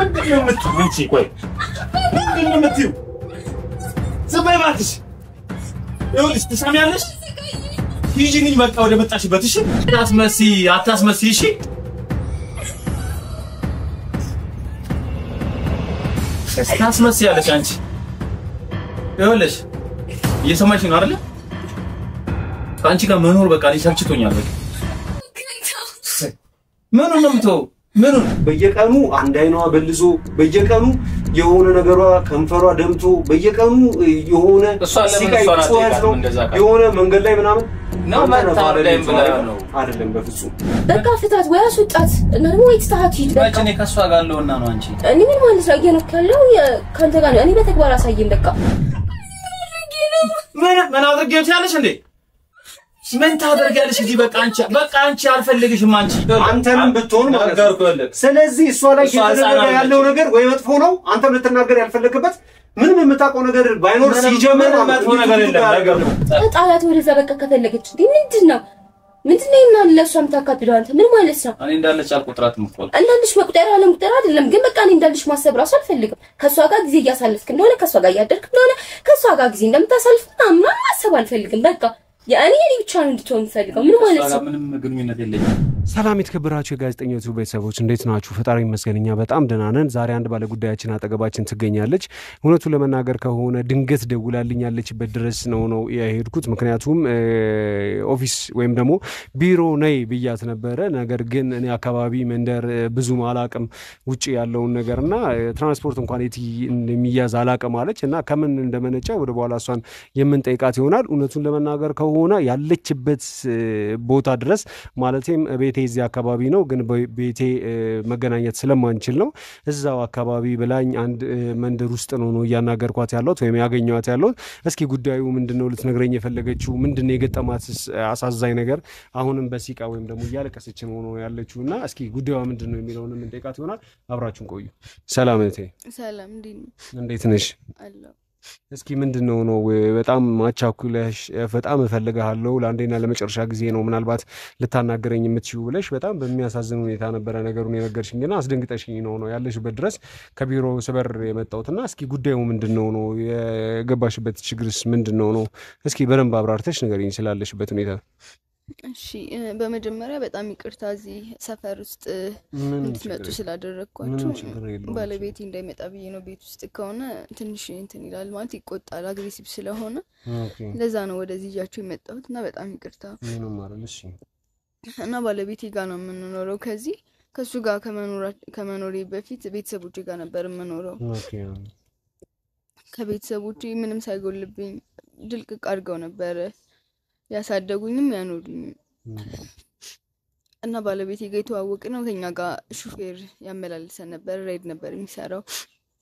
ምንድነው የምትውጪ? ቆይ ምንድነው የምትይው? ዘባይ ባትሽ ይኸውልሽ ትሰሚያለሽ? ሂጂኝ በቃ ወደ መጣሽበት እሺ? አታስመሲ እሺ? ታስመስያለሽ አንቺ ይኸውልሽ እየሰማሽ ነው አይደል? አንቺ ጋር መኖር በቃ ሊሰልችቶኛል በቃ ምኑን በየቀኑ አንድ አይኗ በልዞ በየቀኑ የሆነ ነገሯ ከንፈሯ ደምቶ በየቀኑ የሆነ ሲቃይ ነው የሆነ መንገድ ላይ ምናምን ነው ማታረዳይም ብላ ነው አይደለም በፍጹም በቃ ፍታት ወይ አስወጣት እና ደግሞ ይተሃት ይድ በቃ እኔ ከሷ ጋር አለውና ነው አንቺ እኔ ምን ማለት ነው እየነካለው ካንተ ጋር እኔ በተግባር አሳየኝ በቃ ምን አድርጌው ያለሽ እንዴ ምን ታደርጋለሽ እዚህ በቃ አንቺ አልፈልግሽም አንተንም ብትሆን ማለት ነው ስለዚህ እሷ ላይ ያለው ነገር ወይ መጥፎ ነው አንተም ልትናገር ያልፈለክበት ምንም የምታውቀው ነገር ባይኖር ሲጀመር መጥፎ ነገር የለም ጣላት ወደዛ በቃ ከፈለገች ምንድነው እና ለሷም ታካብደው አንተ ምን ማለት ነው እኔ እንዳለች አልቆጥራትም እኮ እንዳለሽ መቁጠር አለመቁጠር አይደለም ግን በቃ እኔ እንዳለሽ ማሰብ ራሱ አልፈልግም ከሷ ጋር ጊዜ እያሳለፍክ እንደሆነ ከሷ ጋር ያደርክ እንደሆነ ከሷ ጋር ጊዜ እንደምታሳልፍ ምናምን ማሰብ አልፈልግም በቃ ያኔ ብቻ ነው እንድትሆን ፈልገው ምን ማለት ነው ምንም ግንኙነት የለኝም ሰላም የተከበራችሁ የጋዜጠኞቹ ቤተሰቦች እንዴት ናችሁ ፈጣሪ ይመስገንኛ በጣም ደህና ነን ዛሬ አንድ ባለ ጉዳያችን አጠገባችን ትገኛለች እውነቱ ለመናገር ከሆነ ድንገት ደውላልኛለችበት ድረስ ነው ያሄድኩት ምክንያቱም ኦፊስ ወይም ደግሞ ቢሮ ነይ ብያት ነበር ነገር ግን እኔ አካባቢ መንደር ብዙ ማላቀም ውጪ ያለውን ነገርና ትራንስፖርት እንኳን የሚያዝ አላቀም አለችና ከምን እንደመነጨ ወደ በኋላ እሷን የምንጠይቃት ይሆናል እውነቱን ለመናገር ከሆነ ያለችበት ቦታ ድረስ ማለቴም ቤቴ እዚህ አካባቢ ነው ግን ቤቴ መገናኘት ስለማንችል ነው እዛው አካባቢ ብላኝ አንድ መንደር ውስጥ ነው ያናገርኳት ያለው ወይም ያገኘዋት ያለው እስኪ ጉዳዩ ምንድነው ልትነግረኝ የፈለገችው ምንድነው የገጠማት አሳዛኝ ነገር አሁንም በሲቃ ወይም ደግሞ ያለቀሰች ነው ያለችውና እስኪ ጉዳዩ ምንድነው የሚለውን ምን ጠይቃት ይሆናል አብራችሁን ቆዩ ሰላም እቴ ሰላም እንዴት ነሽ አላህ እስኪ ምንድነው ነው በጣም ማቻኩለሽ በጣም እፈልጋለሁ ለአንዴና ለመጨረሻ ጊዜ ነው ምናልባት ልታናገረኝ የምትችው ብለሽ በጣም በሚያሳዝን ሁኔታ ነበር ነገሩን የነገርሽኝና አስደንግጠሽኝ ነው ያለሽበት ድረስ ከቢሮ ስበር የመጣውትና እስኪ ጉዳዩ ምንድነው ነው የገባሽበት ችግርስ ምንድነው ነው እስኪ በደንብ አብራርተሽ ንገሪኝ ስላለሽበት ሁኔታ እሺ በመጀመሪያ በጣም ይቅርታ እዚህ ሰፈር ውስጥ እንድትመጡ ስላደረኳችሁ ባለቤቴ እንዳይመጣ ብዬ ነው ቤት ውስጥ ከሆነ ትንሽ እንትን ይላል ማለት ይቆጣል አግሬሲቭ ስለሆነ ለዛ ነው ወደዚህ ያቸው የመጣሁትና በጣም ይቅርታ ምንም አይደል እሺ እና ባለቤቴ ጋር ነው የምንኖረው ከሱ ጋር ከመኖሬ በፊት ቤተሰቦቼ ጋር ነበር የምኖረው ከቤተሰቦቼ ምንም ሳይጎልብኝ ድልቅቅ አድርገው ነበር ያሳደጉኝም ያኖሩኝም እና ባለቤቴ ጋር የተዋወቅነው ከኛ ጋር ሹፌር ያመላልሰን ነበር ራይድ ነበር የሚሰራው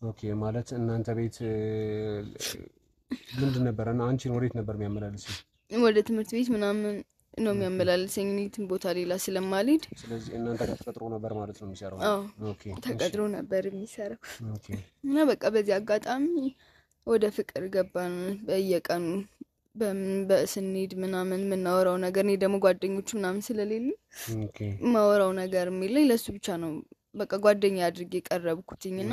ኦኬ ማለት እናንተ ቤት ምንድን ነበርና አንቺን ወዴት ነበር የሚያመላልሰው ወደ ትምህርት ቤት ምናምን ነው የሚያመላልሰኝ እንትን ቦታ ሌላ ስለማልሄድ ስለዚህ እናንተ ተቀጥሮ ነበር ማለት ነው የሚሰራው ኦኬ ተቀጥሮ ነበር የሚሰራው ኦኬ እና በቃ በዚህ አጋጣሚ ወደ ፍቅር ገባን በየቀኑ በስንሄድ ምናምን ምናወራው ነገር እኔ ደግሞ ጓደኞቹ ምናምን ስለሌሉ ማወራው ነገር የሚለኝ ለሱ ብቻ ነው በቃ ጓደኛ አድርጌ ቀረብኩትኝና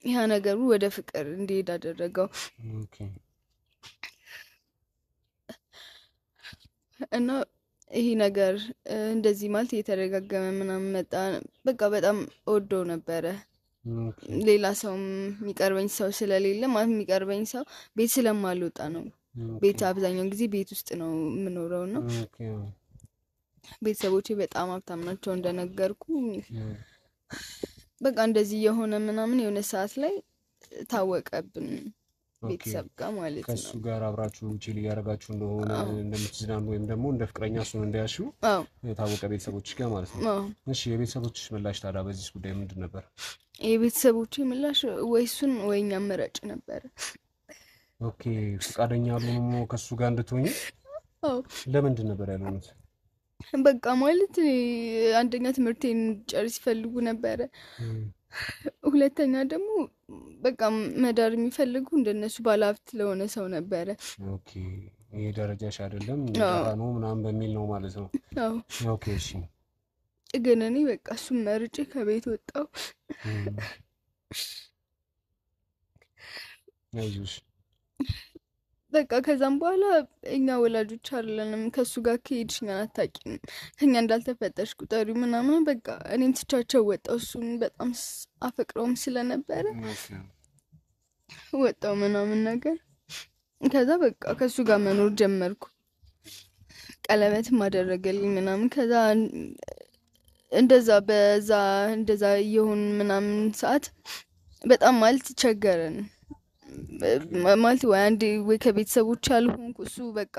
ያ ነገሩ ወደ ፍቅር እንዲሄድ አደረገው እና ይሄ ነገር እንደዚህ ማለት እየተደጋገመ ምናምን መጣ በቃ በጣም ወደው ነበር ሌላ ሰው የሚቀርበኝ ሰው ስለሌለ ማለት የሚቀርበኝ ሰው ቤት ስለማልወጣ ነው ቤት አብዛኛው ጊዜ ቤት ውስጥ ነው የምኖረውና ቤተሰቦቼ በጣም ሀብታም ናቸው እንደነገርኩ በቃ እንደዚህ የሆነ ምናምን የሆነ ሰዓት ላይ ታወቀብን ቤተሰብ ጋር ማለት ነው ከሱ ጋር አብራችሁ ቺሊ ያረጋችሁ እንደሆነ እንደምትዝናኑ ወይም ደግሞ እንደ ፍቅረኛ እሱን እንዳያሹ ታወቀ ቤተሰቦች ጋር ማለት ነው እሺ የቤተሰቦችሽ ምላሽ ታዲያ በዚህ ጉዳይ ምንድን ነበር የቤተሰቦቼ ምላሽ ወይሱን ወይኛ መረጭ ነበር ኦኬ ፍቃደኛ አልሆኑም ከሱ ጋር እንድትሆኚ ለምንድን ነበር ያሉት በቃ ማለት አንደኛ ትምህርቴን ጨርስ ይፈልጉ ነበር ሁለተኛ ደግሞ በቃ መዳር የሚፈልጉ እንደነሱ ባለሀብት ለሆነ ሰው ነበር ኦኬ ይሄ ደረጃሽ አይደለም ነው ምናምን በሚል ነው ማለት ነው ኦኬ እሺ ግን እኔ በቃ እሱ መርጬ ከቤት ወጣው አይዞሽ በቃ ከዛም በኋላ እኛ ወላጆች አይደለንም ከሱ ጋር ከሄድሽ እኛን አታውቂንም ከኛ እንዳልተፈጠርሽ ቁጠሪው ምናምን በቃ እኔም ትቻቸው ወጣው እሱን በጣም አፈቅረውም ስለነበረ ወጣው ምናምን ነገር ከዛ በቃ ከሱ ጋር መኖር ጀመርኩ ቀለበትም አደረገልኝ ምናምን ከዛ እንደዛ ይሁን ምናምን ሰዓት በጣም ማለት ቸገረን ማለት ወይ አንዴ ወይ ከቤተሰቦች አልሆንኩ እሱ በቃ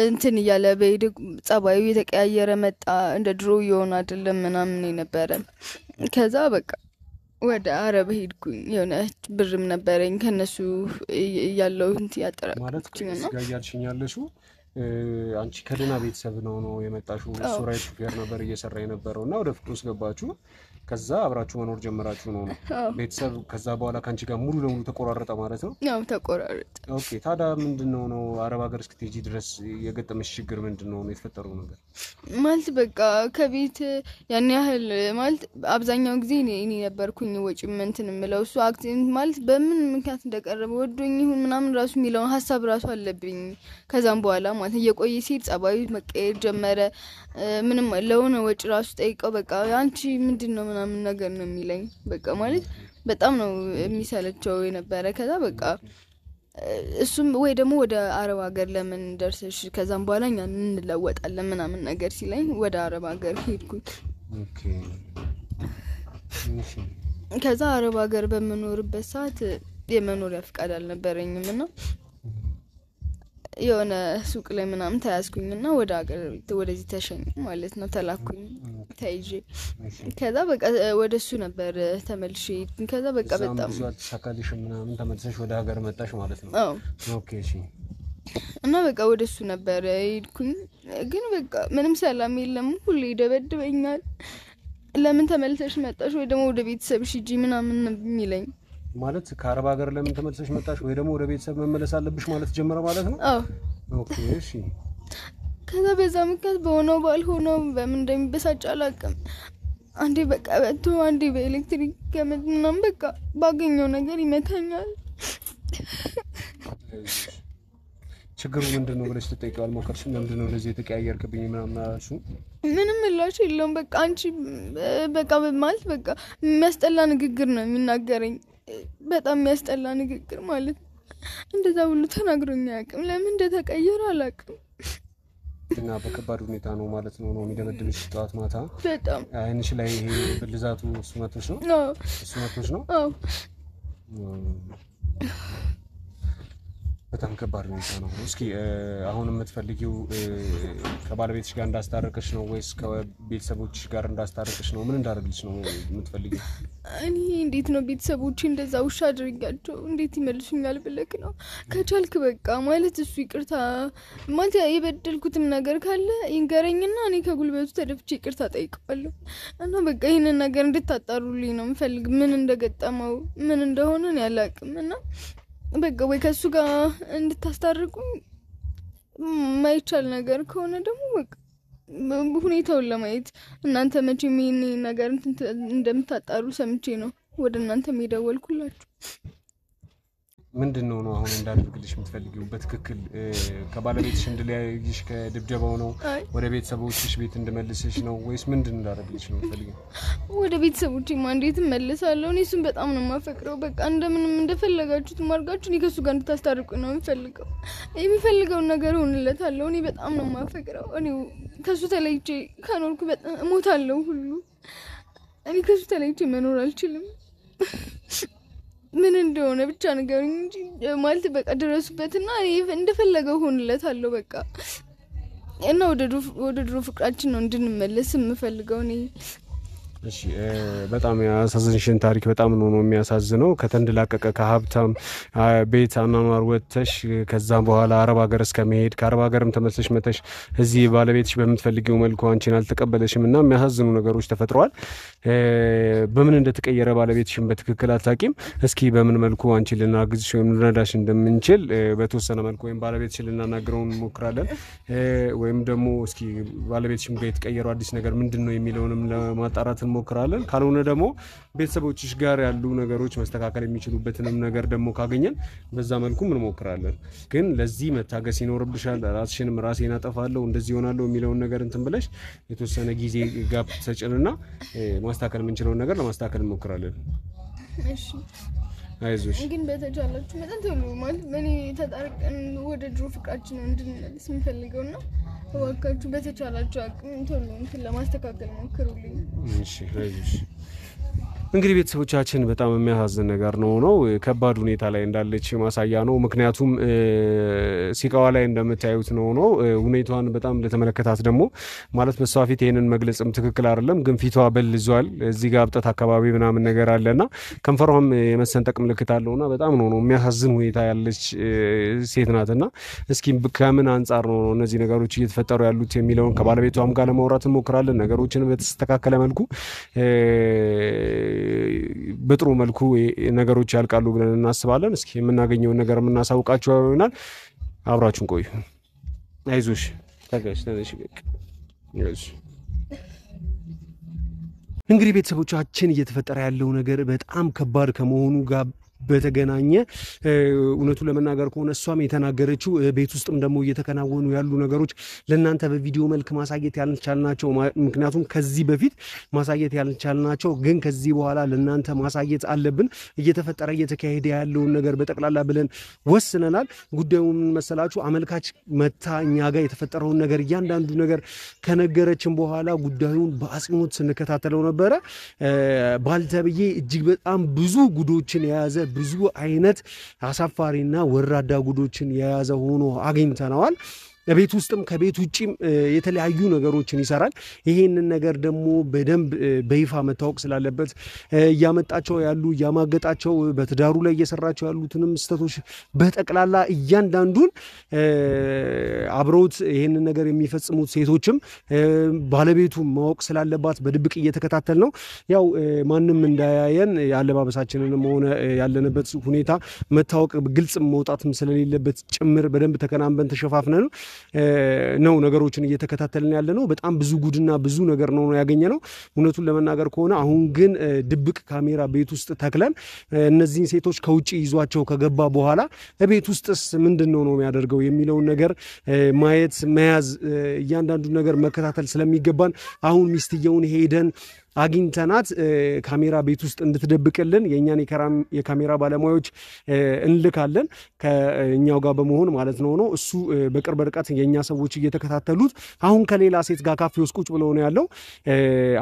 እንትን ይያለ በይድ ጸባዩ የተቀያየረ መጣ እንደ ድሮ ይሆን አይደለም ምናምን ነበር ከዛ በቃ ወደ አረብ ሄድኩኝ የሆነ ብርም ነበረኝ ከነሱ ያለው እንት ያጠራቅኩኝ ማለት ጋያልሽኝ ያለሽው አንቺ ከደና ቤተሰብ ነው የመጣሽው እሱ ራይት ሹፌር ነበር እየሰራ የነበረውና ወደ ፍቅር ውስጥ ገባችሁ ከዛ አብራችሁ መኖር ጀመራችሁ ነው ቤተሰብ ከዛ በኋላ ካንቺ ጋር ሙሉ ለሙሉ ተቆራረጠ ማለት ነው ያው ተቆራረጠ ኦኬ ታዲያ ምንድነው ነው አረብ ሀገር እስክትሄጂ ድረስ የገጠመሽ ችግር ምንድነው ነው የተፈጠረው ነገር ማለት በቃ ከቤት ያን ያህል ማለት አብዛኛው ጊዜ እኔ ነበርኩኝ ወጪ እንትን ምለው እሱ አክቲንግ ማለት በምን ምክንያት እንደቀረበ ወዶኝ ይሁን ምናምን ራሱ ሚለው ሐሳብ ራሱ አለብኝ ከዛም በኋላ ማለት የቆየ ሲል ጸባዩ መቀየር ጀመረ ምንም ለሆነ ወጪ ራሱ ጠይቀው በቃ አንቺ ምንድነው ምናምን ነገር ነው የሚለኝ በቃ ማለት በጣም ነው የሚሰለቸው የነበረ ከዛ በቃ እሱም ወይ ደግሞ ወደ አረብ ሀገር ለምን ደርሰሽ ከዛም በኋላ እኛ እንለወጣለን ምናምን ነገር ሲለኝ ወደ አረብ ሀገር ሄድኩኝ ኦኬ ከዛ አረብ ሀገር በመኖርበት ሰዓት የመኖሪያ ፍቃድ አልነበረኝም እና የሆነ ሱቅ ላይ ምናምን ተያዝኩኝና ወደ ሀገር ወደዚህ ተሸኝ ማለት ነው ተላኩኝ ታይጂ ከዛ በቃ ወደሱ ነበር ተመልሼ ከዛ በቃ በጣም ሳካሊሽ ምናምን ተመልሰሽ ወደ ሀገር መጣሽ ማለት ነው ኦኬ እሺ እና በቃ ወደሱ ነበር ሄድኩኝ ግን በቃ ምንም ሰላም የለም ሁሌ ይደበድበኛል ለምን ተመልሰሽ መጣሽ ወይ ደግሞ ወደ ቤተሰብሽ ሂጂ ምናምን የሚለኝ ማለት ከአረብ ሀገር ለምን ተመልሰሽ መጣሽ ወይ ደግሞ ወደ ቤተሰብ መመለስ አለብሽ ማለት ጀመረ ማለት ነው ኦኬ እሺ ከዛ በዛ ምክንያት በሆነው ባልሆነው በምን እንደሚበሳጭ አላውቅም አንዴ በቃ በቶ አንዴ በኤሌክትሪክ ገመድ ምናምን በቃ ባገኘው ነገር ይመታኛል ችግሩ ምንድነው ብለሽ ተጠይቀዋል ሞከርሽ ምንድነው ለዚህ የተቀያየርክብኝ ምናምን አላልሽ ምንም ምላሽ የለውም በቃ አንቺ በቃ ማለት በቃ የሚያስጠላ ንግግር ነው የሚናገረኝ በጣም የሚያስጠላ ንግግር ማለት እንደዛ ሁሉ ተናግሮኝ አያውቅም ለምን እንደተቀየረ አላውቅም እና በከባድ ሁኔታ ነው ማለት ነው የሚደበድብሽ ጧት ማታ በጣም አይንሽ ላይ ይሄ ብልዛቱ እሱ መቶሽ ነው አዎ በጣም ከባድ ነው እስኪ አሁን የምትፈልጊው ከባለቤትሽ ጋር እንዳስታረቅሽ ነው ወይስ ከቤተሰቦችሽ ጋር እንዳስታረቅሽ ነው ምን እንዳደርግልሽ ነው የምትፈልጊው እኔ እንዴት ነው ቤተሰቦቼ እንደዛ ውሻ አድርጋቸው እንዴት ይመልሱኛል ብለክ ነው ከቻልክ በቃ ማለት እሱ ይቅርታ ማለት የበደልኩትም ነገር ካለ ይንገረኝና እኔ ከጉልበቱ ተደፍቼ ይቅርታ ጠይቀዋለሁ እና በቃ ይሄንን ነገር እንድታጣሩልኝ ነው የምፈልግ ምን እንደገጠመው ምን እንደሆነ ነው ያላቅም እና በቃ ወይ ከሱ ጋር እንድታስታርቁኝ ማይቻል ነገር ከሆነ ደግሞ በቃ ሁኔታውን ለማየት እናንተ መቼም ይሄን ነገር እንደምታጣሩ ሰምቼ ነው ወደ እናንተ የደወልኩላችሁ ምንድነው ነው አሁን እንዳደርግልሽ የምትፈልጊው በትክክል ከባለቤትሽ እንድለያይሽ ከድብደባው ነው ወደ ቤተሰቦችሽ ቤት እንድመልስሽ ነው ወይስ ምንድነው እንዳደርግልሽ ነው የምትፈልጊው ወደ ቤተሰቦቼ እንዴት መልሳለሁ እኔ እሱን በጣም ነው የማፈቅረው በቃ እንደምንም እንደፈለጋችሁት ማርጋችሁ እኔ ከሱ ጋር እንድታስታርቁኝ ነው የምፈልገው የሚፈልገው ነገር ሆነለታለሁ እኔ በጣም ነው የማፈቅረው እኔ ከሱ ተለይቼ ካኖርኩ በጣም ሞታለሁ ሁሉ እኔ ከሱ ተለይቼ መኖር አልችልም ምን እንደሆነ ብቻ ንገሩኝ እንጂ ማለት በቃ ድረሱበትና እኔ እንደፈለገው ሆነለታለሁ በቃ እና ወደ ድሮ ፍቅራችን ነው እንድንመለስ የምፈልገው እኔ እሺ በጣም ያሳዝንሽን ታሪክ በጣም ነው የሚያሳዝነው ከተንደላቀቀ ከሀብታም ቤት አናኗር ወጥተሽ ከዛም በኋላ አረብ ሀገር እስከመሄድ ከአረብ ሀገርም ተመልሰሽ መተሽ እዚህ ባለቤትሽ በመትፈልጊው መልኩ አንቺን አልተቀበለሽምና የሚያሳዝኑ ነገሮች ተፈጥሯል በምን እንደተቀየረ ባለቤትሽም በትክክል አታቂም እስኪ በምን መልኩ አንቺን ልናግዝሽ ወይም ልንረዳሽ እንደምንችል በተወሰነ መልኩ ወይም ባለቤትሽን ልናናግረው እንሞክራለን ወይም ደግሞ እስኪ ባለቤትሽም ጋር የተቀየረው አዲስ ነገር ምንድነው የሚለውንም ለማጣራት እንሞክራለን ካልሆነ ደግሞ ቤተሰቦችሽ ጋር ያሉ ነገሮች መስተካከል የሚችሉበትንም ነገር ደግሞ ካገኘን በዛ መልኩ እንሞክራለን ግን ለዚህ መታገስ ይኖርብሻል ራስሽንም ራሴን አጠፋለሁ እንደዚህ ይሆናል የሚለውን ነገር እንትን ብለሽ የተወሰነ ጊዜ ጋፕ ሰጭንና ማስተካከል የምንችለውን ነገር ለማስተካከል እንሞክራለን እሺ አይዞሽ ግን በተቻላችሁ መጠን ቶሎ ማለት እኔ ተጣርቀን ወደ ድሮ ፍቅራችን እንድንመለስ እንፈልገውና ወካችሁ በተቻላችሁ አቅም ቶሎ እንትን ለማስተካከል ሞክሩልኝ እሺ አይዞሽ እንግዲህ ቤተሰቦቻችን በጣም የሚያሳዝን ነገር ነው ከባድ ሁኔታ ላይ እንዳለች ማሳያ ነው ምክንያቱም ሲቃዋ ላይ እንደምታዩት ነው ሁኔታዋን በጣም ለተመለከታት ደግሞ ማለት በሷ ፊት ይሄንን መግለጽም ትክክል አይደለም ግን ፊቷ በልዟል እዚህ ጋር አብጠት አካባቢ ምናምን ነገር አለና ከንፈሯም የመሰንጠቅ ምልክት አለውና በጣም ነው የሚያሳዝን ሁኔታ ያለች ሴት ናትና እስኪ ከምን አንፃር ነው እነዚህ ነገሮች እየተፈጠሩ ያሉት የሚለውን ከባለቤቷም ጋር ለማውራት እንሞክራለን ነገሮችን በተስተካከለ መልኩ በጥሩ መልኩ ነገሮች ያልቃሉ ብለን እናስባለን እስኪ የምናገኘው ነገር እናሳውቃችሁ ይሆናል አብራችሁን ቆዩ አይዞሽ ታጋሽ ተነሽ አይዞሽ እንግዲህ ቤተሰቦቻችን እየተፈጠረ ያለው ነገር በጣም ከባድ ከመሆኑ ጋር በተገናኘ እውነቱ ለመናገር ከሆነ እሷም የተናገረችው ቤት ውስጥም ደግሞ እየተከናወኑ ያሉ ነገሮች ለእናንተ በቪዲዮ መልክ ማሳየት ያልቻልናቸው ምክንያቱም ከዚህ በፊት ማሳየት ያልቻልናቸው ግን ከዚህ በኋላ ለእናንተ ማሳየት አለብን እየተፈጠረ እየተካሄደ ያለውን ነገር በጠቅላላ ብለን ወስነናል ጉዳዩን መሰላችሁ አመልካች መታ እኛ ጋር የተፈጠረውን ነገር እያንዳንዱ ነገር ከነገረችን በኋላ ጉዳዩን በአጽንኦት ስንከታተለው ነበረ ባልተብዬ እጅግ በጣም ብዙ ጉዶችን የያዘ ብዙ አይነት አሳፋሪና ወራዳ ጉዶችን የያዘ ሆኖ አግኝተናል በቤት ውስጥም ከቤት ውጪም የተለያዩ ነገሮችን ይሰራል ይሄንን ነገር ደግሞ በደንብ በይፋ መታወቅ ስላለበት ያመጣቸው ያሉ ያማገጣቸው በትዳሩ ላይ እየሰራቸው ያሉትንም ስተቶች በጠቅላላ እያንዳንዱን አብሮት ይሄንን ነገር የሚፈጽሙት ሴቶችም ባለቤቱ ማወቅ ስላለባት በድብቅ እየተከታተል ነው ያው ማንንም እንዳያየን ያለባበሳችንንም ሆነ ያለንበት ሁኔታ መታወቅ ግልጽ መውጣትም ስለሌለበት ጭምር በደንብ ተከናንበን ተሸፋፍነን ነው ነገሮችን እየተከታተልን ያለ ነው በጣም ብዙ ጉድና ብዙ ነገር ነው ያገኘነው እውነቱን ለመናገር ከሆነ አሁን ግን ድብቅ ካሜራ ቤት ውስጥ ተክለን እነዚህን ሴቶች ከውጪ ይዟቸው ከገባ በኋላ ቤት ውስጥስ ምንድነው ነው የሚያደርገው የሚለው ነገር ማየት መያዝ እያንዳንዱ ነገር መከታተል ስለሚገባን አሁን ሚስትየውን ሄደን አግኝተናት ካሜራ ቤት ውስጥ እንድትደብቅልን የኛን የካሜራ ባለሙያዎች እንልካለን ከኛው ጋር በመሆን ማለት ነው እሱ በቅርብ ርቀት የኛ ሰዎች እየተከታተሉት አሁን ከሌላ ሴት ጋር ካፌ ውስጥ ቁጭ ብለው ነው ያለው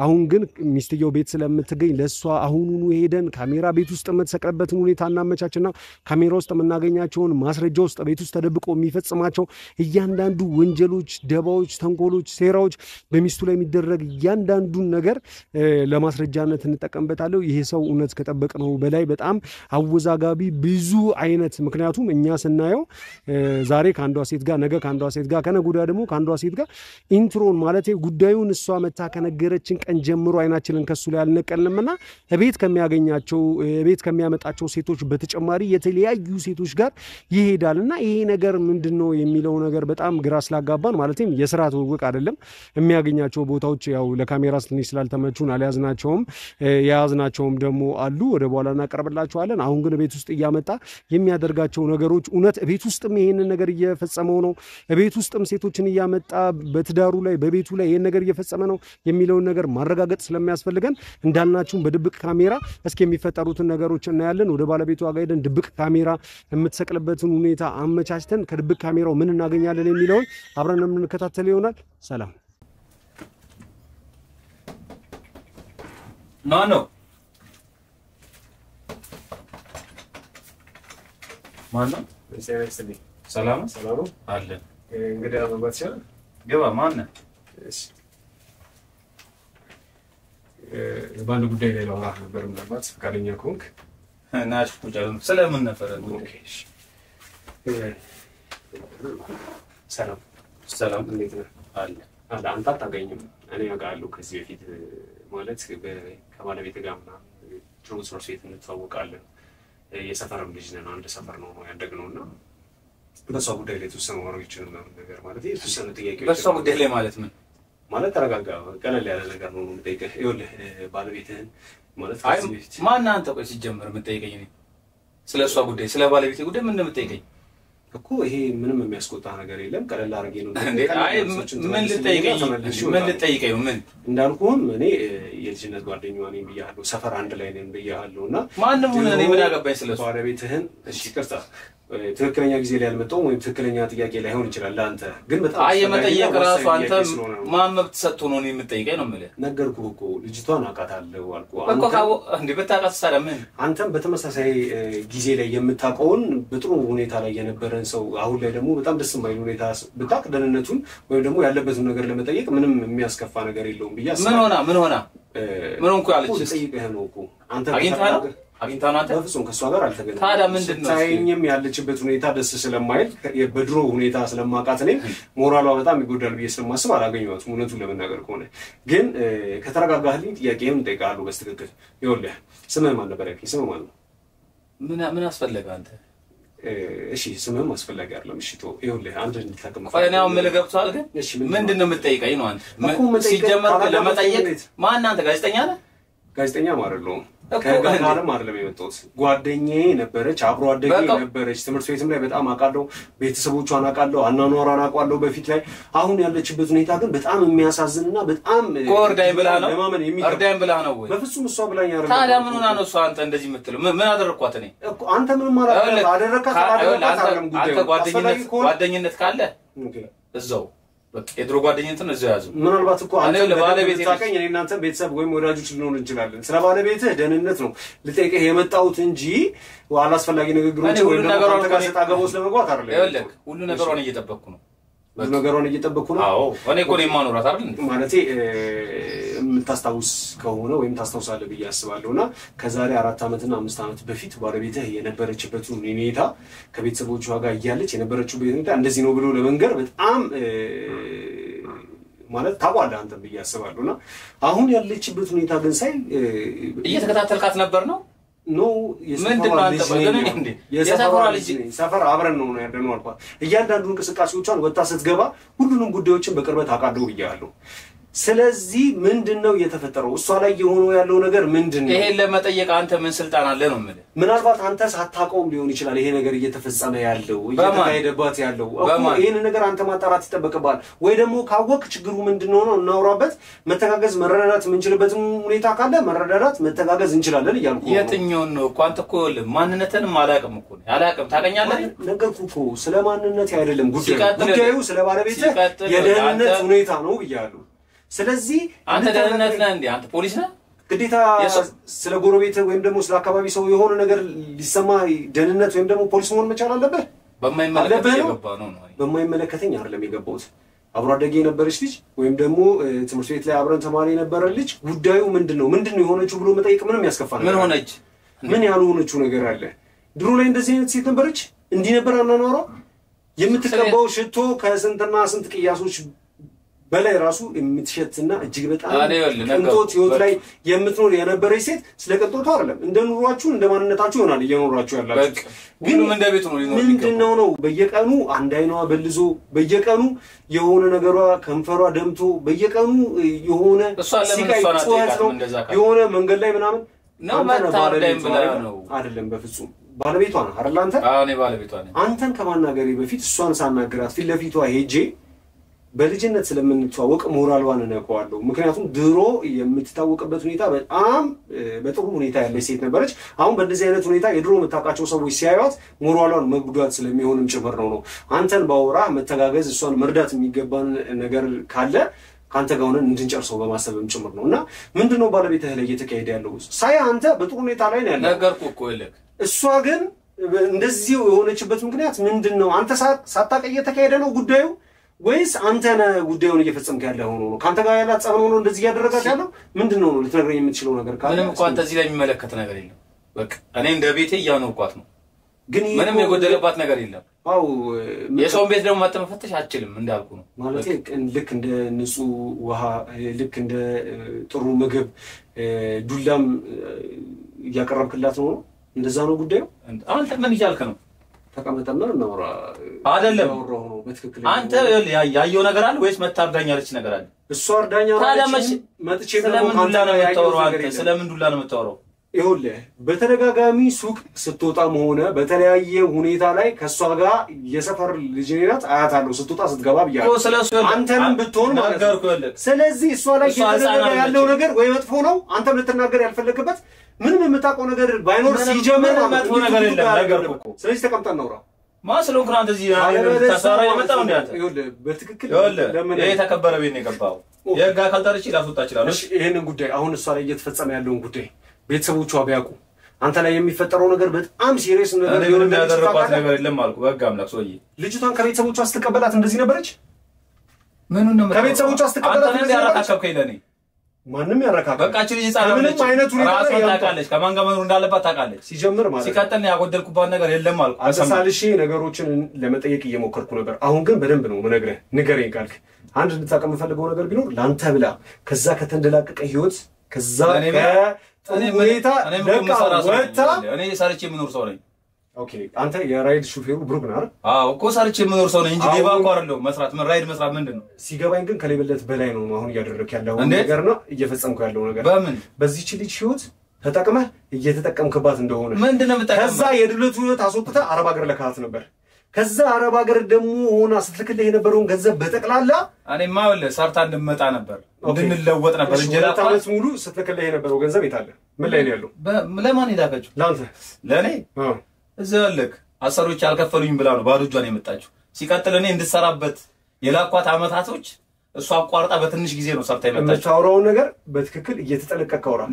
አሁን ግን ሚስትየው ቤት ስለምትገኝ ለሷ አሁኑኑ ሄደን ካሜራ ቤት ውስጥ የምትሰቅለበትን ሁኔታ እናመቻችና ካሜራ ውስጥ የምናገኛቸውን ማስረጃ ውስጥ ቤት ውስጥ ተደብቆ የሚፈጽማቸው እያንዳንዱ ወንጀሎች ደባዎች ተንኮሎች ሴራዎች በሚስቱ ላይ የሚደረግ እያንዳንዱን ነገር ለማስረጃነት እንጠቀምበታለን ይሄ ሰው እውነት ከጠበቅነው በላይ በጣም አወዛጋቢ ብዙ አይነት ምክንያቱም እኛ ስናየው ዛሬ ካንዷ ሴት ጋር ነገ ካንዷ ሴት ጋር ከነጉዳ ደግሞ ካንዷ ሴት ጋር ኢንትሮን ማለት ጉዳዩን እሷ መታ ከነገረችን ቀን ጀምሮ አይናችንን ከሱ ላይ አልነቀልንምና ቤት ከሚያገኛቸው ቤት ከሚያመጣቸው ሴቶች በተጨማሪ የተለያዩ ሴቶች ጋር ይሄዳልና ይሄ ነገር ምንድነው የሚለው ነገር በጣም ግራ ስላጋባን ማለትም የሥራ ትውውቅ አይደለም የሚያገኛቸው ቦታዎች ያው ለካሜራ ትንሽ ስላልተመቹ ያዝናቸውም ደግሞ አሉ ወደ በኋላ እናቀርብላችኋለን አሁን ግን ቤት ውስጥ እያመጣ የሚያደርጋቸው ነገሮች እውነት ቤት ውስጥም ይሄንን ነገር እየፈጸመው ነው ቤት ውስጥም ሴቶችን እያመጣ በትዳሩ ላይ በቤቱ ላይ ይሄን ነገር እየፈጸመ ነው የሚለው ነገር ማረጋገጥ ስለሚያስፈልገን እንዳልናችሁ በድብቅ ካሜራ እስኪ የሚፈጠሩትን ነገሮች እናያለን ወደ ባለቤቱ ጋር ሄደን ድብቅ ካሜራ የምትሰቅልበትን ሁኔታ አመቻችተን ከድብቅ ካሜራው ምን እናገኛለን የሚለው አብረን እንከታተል ይሆናል ሰላም No. Mano? Salam? Salam? Allen. እንግዲህ አመባት ይችላል ገባ ማን ባንድ ጉዳይ ላይ ነው ነበር ማለት ፈቃደኛ ኮንክ ናሽ ቁጫሉ ሰላምን ነበር ኦኬ ሰላም እንዴት ነህ አለ አንተ አታገኝም እኔ አውቃለሁ ከዚህ በፊት ማለት ከባለቤት ጋርና ትራንስፖርት ሴት እንተዋወቃለን የሰፈርም ልጅ ነን አንድ ሰፈር ነው ያደግነውና በሷ ጉዳይ ላይ ተሰማው ነው ይችላል ነገር ማለት የተወሰነ ጥያቄዎች በሷ ጉዳይ ላይ ማለት ምን ማለት ተረጋጋ ቀለል ያለ ነገር ነው የምጠይቀህ ይኸውልህ ባለቤትህን ማለት አይ ማን አንተ ቆይ ሲጀምር የምትጠይቀኝ ነው ስለሷ ጉዳይ ስለ ባለቤቴ ጉዳይ ምን እንደምትጠይቀኝ እኮ ይሄ ምንም የሚያስቆጣ ነገር የለም ቀለል አድርጌ ነው አይ ምን ልጠይቀኝ ነው ምን እንዳልኩህም እኔ የልጅነት ጓደኛዋ ነኝ ብያለሁ ሰፈር አንድ ላይ ነን ብያለሁና ማንንም ሆነ እኔ ምን አገባኝ ስለሱ ባለቤትህን እሺ ቅርታ ትክክለኛ ጊዜ ላይ ያልመጣው ወይ ትክክለኛ ጥያቄ ላይ ሆን ይችላል ለአንተ ግን በጣም አይ የመጠየቅ ራሱ አንተ ማን መብት ሰጥቶ ነው የምትጠይቀኝ ነው የምልህ ነገርኩህ እኮ ልጅቷን አውቃታለሁ አልኩህ እኮ ካው እንዴ በታውቃት ሰላምን አንተም በተመሳሳይ ጊዜ ላይ የምታውቀውን በጥሩ ሁኔታ ላይ የነበረን ሰው አሁን ላይ ደግሞ በጣም ደስ የማይል ሁኔታ ብታውቅ ደህንነቱን ወይ ደግሞ ያለበትን ነገር ለመጠየቅ ምንም የሚያስከፋ ነገር የለውም ብያስ ምን ሆና ምን እንኳን አለች ጠይቀህ ነው እኮ አንተ አግኝታና አንተ በፍጹም ከሷ ጋር አልተገናኘም ታዲያ ምንድነው ታይኝም ያለችበት ሁኔታ ደስ ስለማይል በድሮ ሁኔታ ስለማውቃት እኔ ሞራሏ በጣም ይጎዳል ብዬ ስለማስብ አላገኘኋትም እውነቱን ለመናገር ከሆነ ግን ከተረጋጋህልኝ ጥያቄህን እጠይቅሃለሁ በስትክክል ይኸውልህ ስምህ ማን ነበር ያልከኝ ስምህ ማን ነው ምን አስፈለገ አንተ እሺ ስምህም አስፈላጊ አይደለም እሺ ቶ ይኸውልህ አንድ እንድታቀም ፈናው ምን ገብቷል ግን ምንድነው የምትጠይቀኝ ነው አንተ ሲጀመር ለመጠየቅ ማን አንተ ጋዜጠኛ ማረለው ከጋራም አይደለም የመጣሁት ጓደኛዬ ነበረች አብሮ አደጌ ነበረች ትምህርት ቤትም ላይ በጣም አቃለው ቤተሰቦቿን አቃለው አናኗራን አቋለው በፊት ላይ አሁን ያለችበት ሁኔታ ግን በጣም የሚያሳዝንና በጣም ኮርዳይ ብላ ነው አርዳይም ብላ ነው ወይ በፍጹም እሷ ብላኝ አይደለም ታዲያ ምን ሆና ነው እሷ አንተ እንደዚህ የምትለው ምን አደረኳት እኔ እኮ አንተ ምን ማለት አደረካት አይደለም ጉዳይ ጓደኝነት ካለ እዛው በቃ የድሮ ጓደኝነት ነው እዛው ያዙ ምናልባት እኮ አንተ ለባለቤት ታቀኝ እኔ እናንተ ቤተሰብ ወይም ወዳጆች ልንሆን እንችላለን ስለ ባለቤትህ ደህንነት ነው ልጠይቅህ የመጣሁት እንጂ አላስፈላጊ ንግግሮች ወይ ደግሞ አንተ ጋር ተጣገበው ስለመግባት አይደለም ይኸውልህ ሁሉ ነገሩን እየጠበቅኩ ነው ነገሩን እየጠበቅኩ ነው አዎ እኔ እኮ ነው ማኖራት አይደል ማለቴ የምታስታውስ ከሆነ ወይም ታስታውሳለህ ብዬ አስባለሁና ከዛሬ 4 አመትና 5 አመት በፊት ባለቤትህ የነበረችበት ሁኔታ ከቤተሰቦቿ ጋር እያለች የነበረችው ሁኔታ እንደዚህ ነው ብሎ ለመንገር በጣም ማለት ታቋለህ አንተ ብዬ አስባለሁና አሁን ያለችበት ሁኔታ ግን ሳይ እየተከታተልካት ነበር ነው ነው ምንድነው አንተ በገነኝ እንዴ ሰፈር አብረን ነው ያደረነው አልኳት እያንዳንዱ እንቅስቃሴዎቿን ወጣ ስትገባ ሁሉንም ጉዳዮችን በቅርበት አቃደው ብያለሁ ስለዚህ ምንድነው የተፈጠረው እሷ ላይ የሆነው ያለው ነገር ምንድነው ይሄን ለመጠየቅ አንተ ምን ስልጣን አለ ነው ማለት ምናልባት አንተ ሳታቀውም ሊሆን ይችላል ይሄ ነገር እየተፈጸመ ያለው እየተካሄደባት ያለው ይሄን ነገር አንተ ማጣራት ይተበቀባል ወይ ደግሞ ካወቅ ችግሩ ምንድነው ነው እናውራበት መተጋገዝ መረዳዳት ምንችልበትም ሁኔታ ካለ መረዳዳት መተጋገዝ እንችላለን ይያልኩ የትኛው ነው እኮ አንተ እኮ ማንነትንም አላቀም እኮ አላቀም ታገኛለህ ነገርኩ እኮ ስለማንነት አይደለም ጉዳዩ ስለ ባለቤት የደህንነት ሁኔታ ነው ይያሉ ስለዚህ አንተ ደህንነት ነህ እንዴ አንተ ፖሊስ ነህ ግዴታ ስለ ጎረቤት ወይም ደግሞ ስለ አካባቢ ሰው የሆነ ነገር ሊሰማ ደህንነት ወይም ደግሞ ፖሊስ መሆን መቻል አለበት በማይመለከተኝ አይደለም የገባሁት አብሮ አደጌ የነበረች ልጅ ወይም ደግሞ ትምህርት ቤት ላይ አብረን ተማሪ የነበረ ልጅ ጉዳዩ ምንድነው የሆነችው ብሎ መጠየቅ ምንም ያስከፋ ነገር ምን ሆነች ምን ያልሆነችው ነገር አለ ድሮ ላይ እንደዚህ አይነት ሴት ነበረች እንዲህ ነበር አናኗሯ የምትቀባው ሽቶ ከስንትና ስንት ቅያሶች በላይ ራሱ የምትሸትና እጅግ በጣም ቅንጦት ህይወት ላይ የምትኖር የነበረች ሴት ስለቀንጦቱ አይደለም እንደ ኑሯችሁ እንደ ማንነታችሁ ይሆናል እየኖራችሁ ያላችሁ ግን ምን እንደቤቱ ነው ሊኖር ምንድነው በየቀኑ አንድ አይኗ በልዞ በየቀኑ የሆነ ነገሯ ከንፈሯ ደምቶ በየቀኑ የሆነ ሲቃይ ነው የሆነ መንገድ ላይ ምናምን ነው ማታርዳይም ብላ ነው አይደለም በፍጹም ባለቤቷ ነው አይደል አንተ እኔ ባለቤቷ ነኝ አንተን ከማናገሬ በፊት እሷን ሳናገራት ፊት ለፊቷ ሄጄ በልጅነት ስለምንተዋወቅ ሞራልዋን ነቀዋለሁ ምክንያቱም ድሮ የምትታወቅበት ሁኔታ በጣም በጥሩ ሁኔታ ያለች ሴት ነበረች አሁን በእንደዚህ አይነት ሁኔታ የድሮ መታቃቸው ሰዎች ሲያዩት ሞራልዋን መጉዳት ስለሚሆንም ጭምር ነው አንተን ባወራ መተጋገዝ እሷን መርዳት የሚገባን ነገር ካለ ካንተ ጋር ሆነን እንድንጨርሰው በማሰብም ጭምር ነውና ምንድነው ባለቤትህ ላይ እየተካሄደ ያለው ሳይ አንተ በጥሩ ሁኔታ ላይ ነው ያለው ነገርኩ እኮ ይልክ እሷ ግን እንደዚህ የሆነችበት ምክንያት ምንድነው አንተ ሳታቀየ የተካሄደ ነው ጉዳዩ ወይስ አንተ ነህ ጉዳዩን እየፈጸምክ ያለው ነው ካንተ ጋር ያላት ጸብ ነው እንደዚህ ያደረጋት ያለው ምንድነው ነው ልትነግረኝ የምትችለው ነገር ካለ ምንም እንኳን እንደዚህ ላይ የሚመለከት ነገር የለም በቃ እኔ እንደ ቤቴ ያኖርኳት ነው ግን ምንም የጎደለባት ነገር የለም አው የሰውን ቤት ደግሞ ማተመፈተሽ አትችልም እንዳልኩ ነው ማለት ልክ እንደ ንጹህ ውሃ ልክ እንደ ጥሩ ምግብ ዱላም ያቀረብክላት ነው እንደዛ ነው ጉዳዩ አንተ ምን ይያልከ ነው ተቀመጠና ነው አይደለም በትክክል አንተ ያየው ነገር አለ ወይስ መታርዳኛለች ነገር አለ? እሷ አርዳኛለች መጥቼ ደግሞ ካንተ ነው ያየው ነገር ስለምን ዱላ ነው የምታወራው? ይኸውልህ በተደጋጋሚ ሱቅ ስትወጣም ሆነ በተለያየ ሁኔታ ላይ ከሷ ጋር የሰፈር ልጅ ናት አያታለሁ ስትወጣ ስትገባ ብያለሁ አንተንም ብትሆን ማለት ነው ስለዚህ እሷ ላይ እየተደረገ ያለው ነገር ወይ መጥፎ ነው አንተም ልትናገር ያልፈለክበት ምንም የምታውቀው ነገር ባይኖር ሲጀምር መጥፎ ነገር የለም ነገር እኮ ስለዚህ ተቀምጠን ነው ማስለው ክራንት እዚህ ታሳራ የመጣው እንዴ አንተ ይኸውልህ በትክክል ለምን ይሄ ተከበረ ቤት ነው የገባው የጋ ካልታርቺ ላስወጣ ይችላል እሺ ይሄንን ጉዳይ አሁን እሷ ላይ እየተፈጸመ ያለውን ጉዳይ ቤተሰቦቿ ቢያውቁ አንተ ላይ የሚፈጠረው ነገር በጣም ሲሪየስ ነገር ነው ያደረባት ነገር የለም አልኩ በጋ አምላክ ሶዬ ልጅቷን ከቤተሰቦቿ አስተቀበላት እንደዚህ ነበረች ምኑን ነው ከቤተሰቦቿ አስተቀበላት እንደዚህ ያራካከብከኝ ለኔ ማንንም ያራካከ በቃች ልጅ ጻራ ምንም አይነት ሁኔታ ታውቃለች ከማን ጋር መኖር እንዳለባት ታውቃለች ሲጀምር ማለት ሲቀጥል ነው ያጎደልኩባት ነገር የለም አልኩ አሳልሼ ነገሮችን ለመጠየቅ እየሞከርኩ ነበር አሁን ግን በደንብ ነው ምነግርህ ንገረኝ ካልክ አንድ እንድታቀም ፈልገው ነገር ቢኖር ላንተ ብላ ከዛ ከተንደላቀቀ ህይወት ከዛ ሁኔታ ወጣ እኔ ሰርቼ የምኖር ሰው ነኝ ኦኬ አንተ የራይድ ሹፌሩ ብሩክ ነህ አይደል አዎ እኮ ሰርቼ የምኖር ሰው ነኝ እንጂ ሌባ እኮ አይደለም መስራት ራይድ መስራት ምንድነው ሲገባኝ ግን ከሌበለት በላይ ነው አሁን እያደረክ ያለው ነገር ነው እየፈጸምኩ ያለው ነገር በምን በዚህች ልጅ ህይወት ተጠቅመህ እየተጠቀምክባት እንደሆነ ምንድነው የምጠቀመው ከዛ የድለቱ ህይወት አስወጥተህ አረብ ሀገር ለካት ነበር ከዛ አረብ ሀገር ደግሞ ሆና ስትልክልህ የነበረውን ገንዘብ በጠቅላላ እኔማ ወለ ሰርታ እንደመጣ ነበር እንድንለወጥ ነበር እንጂ ለታመት ሙሉ ስትልክልህ የነበረው ገንዘብ የታለ ምን ላይ ነው ያለው ለማን ይላከችው ላንተ ለኔ እዛው ልክ አሰሮች አልከፈሉኝ ብላ ነው ባዶ እጇን የመጣችው ሲቀጥል እኔ እንድሰራበት የላኳት አመታቶች እሷ አቋርጣ በትንሽ ጊዜ ነው ሰርታ የመጣችው የምታወራው ነገር በትክክል እየተጠለቀቀ አውራ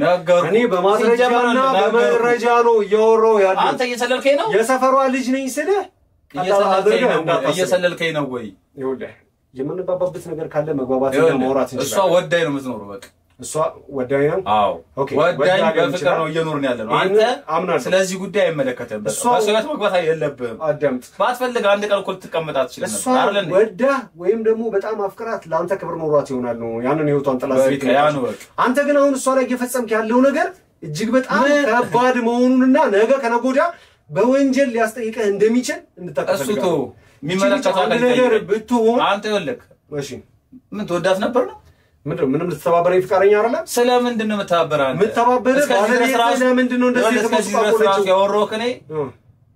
እኔ በማስረጃና በመረጃ ነው እያወራው ያለው አንተ እየሰለልከኝ ነው የሰፈሯ ልጅ ነኝ ስልህ እየሰለልከኝ ነው ወይ ይኸውልህ የምንባባበት ነገር ካለ መግባባትና ማውራት እንችላለን እሷ ወዳይ ነው የምትኖረው በቃ እሷ ወዳይ ነው አዎ ኦኬ ወዳይ በፍቅር ነው እየኖርን ያለነው አንተ አምናለሁ ስለዚህ ጉዳይ አይመለከተም በቃ ሰውየት መግባት የለብህም አዳምጥ ባትፈልግ አንድ ቀን እኮ ልትቀመጥ አትችልም ነበር አይደል ወዳ ወይም ደግሞ በጣም አፍቅራት ለአንተ ክብር ኖሯት ይሆናል ነው ያንን ህይወቷን ጥላ ቤት ነው አንተ ግን አሁን እሷ ላይ እየፈጸምክ ያለው ነገር እጅግ በጣም ከባድ መሆኑንና ነገ ከነጎዳ በወንጀል ሊያስጠይቅህ እንደሚችል እንድታቀፈልጋለህ እሱቶ የሚመለከታው ነገር ብትሆን አንተ ይልክ እሺ ምን ተወዳት ነበር ነው ምንም ልትተባበረኝ ፍቃደኛ አይደለም ስለምንድን ነው የምትተባበረው አንተ የምትተባበረው ባለቤት ለምንድን ነው እንደዚህ ተቆጣጣለች ያወራው ከኔ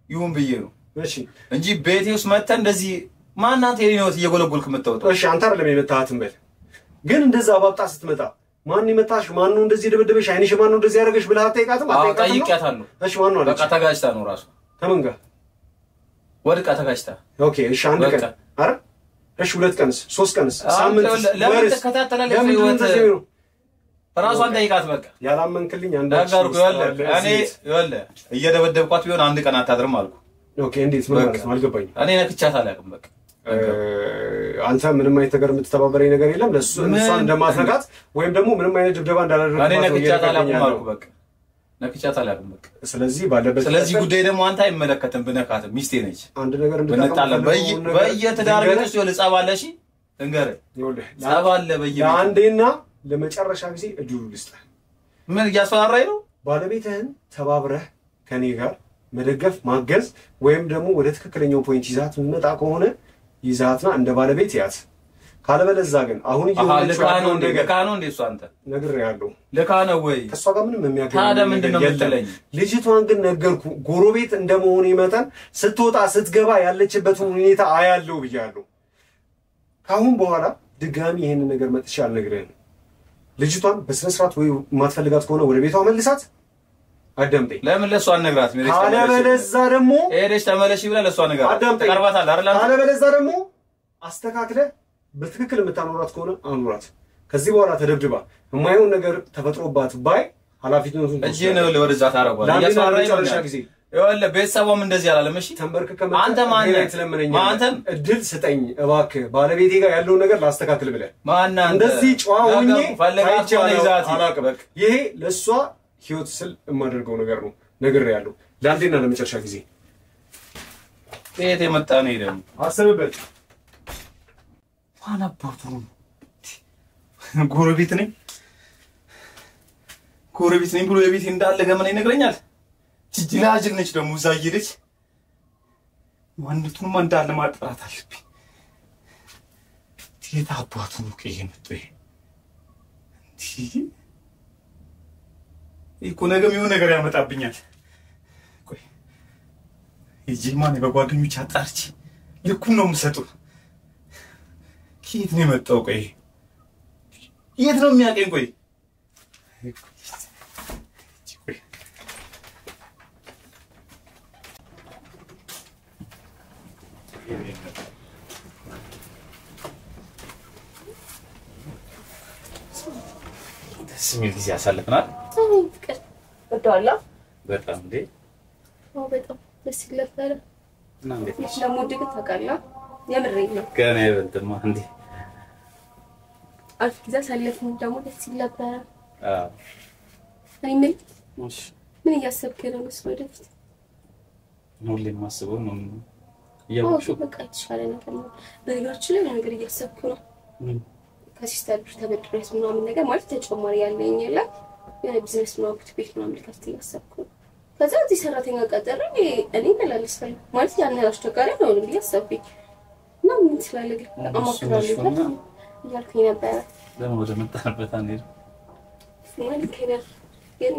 ይሁን ብዬ ነው እሺ እንጂ ቤቴ ውስጥ መጣ እንደዚህ ማን አንተ የኔ ነው እየጎለጎልክ የምትወጣው እሺ አንተ አይደለም የመታሃትም በል ግን እንደዛ ባብጣ ስትመጣ ማን ይመታሽ ማን ነው እንደዚህ ደበደበሽ አይንሽ ማን ነው እንደዚህ ያደረገሽ ብለህ አትጠይቃትም ጠይቄያታለሁ እሺ ማን ነው በቃ ተጋጭታ ነው ራሱ ከምን ጋር ወድቃ ተጋጭታ ኦኬ እሺ አንድ ቀን አረ እሺ ሁለት ቀንስ ሶስት ቀንስ ሳምንት ለምን ተከታተላለች ህይወት ራሷን ጠይቃት በቃ ያላመንክልኝ አንዳች እኔ ይወለ እየደበደብኳት ቢሆን አንድ ቀን አታድርም አልኩ ኦኬ እንዴት ምን ማለት ነው አልገባኝም እኔ ነክቻት አላውቅም በቃ አንተ ምንም አይነት ነገር የምትተባበረኝ ነገር የለም ለሱ እሷን እንደማትነካት ወይም ደግሞ ምንም አይነት ድብደባ እንዳላደረግባት እኔ ነክቻት አላውቅም አልኩ በቃ ነክቻት አላውቅም በቃ ስለዚህ ባለበት ስለዚህ ጉዳይ ደግሞ አንተ አይመለከትም ብነካትም ሚስቴ ነች አንድ ነገር እንደጣለ በየትዳር ቤት ውስጥ ይወል ጻባለ እሺ እንገረ ጻባለ ለአንዴና ለመጨረሻ ጊዜ እድሉ ልስጥህ ምን እያስፈራራኝ ነው ባለቤትህን ተባብረህ ከኔ ጋር መደገፍ ማገዝ ወይም ደግሞ ወደ ትክክለኛው ፖይንት ይዛት መጣ ከሆነ ይዛትና እንደ ባለቤት ያት ካለበለዛ ግን አሁን ይሁን ለካኖ እንደ እሱ አንተ ነግሬሃለሁ ለካኖ ወይ ከሷ ጋር ምንም የሚያገናኝ ታዲያ ምንድነው የምትለኝ ልጅቷን ግን ነገርኩ ጎረቤት እንደመሆኑ ይመጣን ስትወጣ ስትገባ ያለችበት ሁኔታ አያለው ብያለሁ ካሁን በኋላ ድጋሚ ይሄን ነገር መጥቻ አልነግርህም ልጅቷን በስነ ስርዓት ወይ ማትፈልጋት ከሆነ ወደ ቤቷ መልሳት አዳምጠኝ ለምን ለሷ አነግራት ምን ይችላል ካለበለዛ ደግሞ ሄደሽ ተመለሽ ብላ ለሷ አነግራት ተቀርባታል አይደል ካለበለዛ ደግሞ አስተካክለ በትክክል የምታኖራት ከሆነ አኑራት ከዚህ በኋላ ተደብድባ የማይሆን ነገር ተፈጥሮባት ባይ ኃላፊነቱን እጄ ነው ወደዛ ታረጋለህ ያስፈራራኝ ጊዜ ይወለ ቤተሰቧም እንደዚህ አላለም እሺ ተንበርክከ አንተ ማን አንተም እድል ስጠኝ እባክህ ባለቤቴ ጋር ያለውን ነገር ላስተካክል ብለህ ማን አንተ እንደዚህ ጨዋ ሆኜ ፈለጋት ነው ይዛት ይሄ ለሷ ህይወት ስል የማደርገው ነገር ነው ነግሬያለሁ ለአንዴና ለመጨረሻ ጊዜ ቤት የመጣ ነው ይደም አስብበት ማን አባቱ ጎረቤት ነኝ ብሎ የቤት እንዳለ ገመና ይነግረኛል ጅላጅል ነች ደግሞ ዛይልች ማንነቱን እንዳለ ማጥራት አለብኝ የት አባቱ ነው የመጣው? እኮ ነገም የሆነ ነገር ያመጣብኛል። ቆይ የጂማን በጓደኞች አጣርቼ ልኩን ነው የምሰጠው። ከየት ነው የመጣው? ቆይ የት ነው የሚያቀኝ? ቆይ ስሜት ጊዜ ያሳልፈናል። ፍቅር ወደዋላ በጣም እንዴ በጣም ደስ ይላል። እና እንዴት ነው ለሞድክ ታውቃለህ? የምሬን ነው። ገና ይበልጥማ እንዴ አልፍ ጊዜ ሳለፍን ደግሞ ደስ ይላል። አዎ እኔ ምን እያሰብክ ነው? ወደፊት ሁሌም ማስበው ነው እያወቅሽው በቃ የተሻለ ነገር ነው። በነገራችን ላይ ነገር እያሰብኩ ነው። ከሲስተር ተበድሬስ ምናምን ነገር ማለት ተጨማሪ ያለኝ የለ የቢዝነስ ነው ቤት ምናምን ልከፍት እያሰብኩ ነው። ከዛ እዚህ ሰራተኛ ቀጠረ እኔ መላለስፈል ማለት ያን አስቸጋሪ ነው እንዴ ያሰብኩኝ እና ምን ስላልግ አማክራለሁ እያልኩኝ ነበር። ለምን ወደ መጣበት አንሄድ ማለት ከነር ግን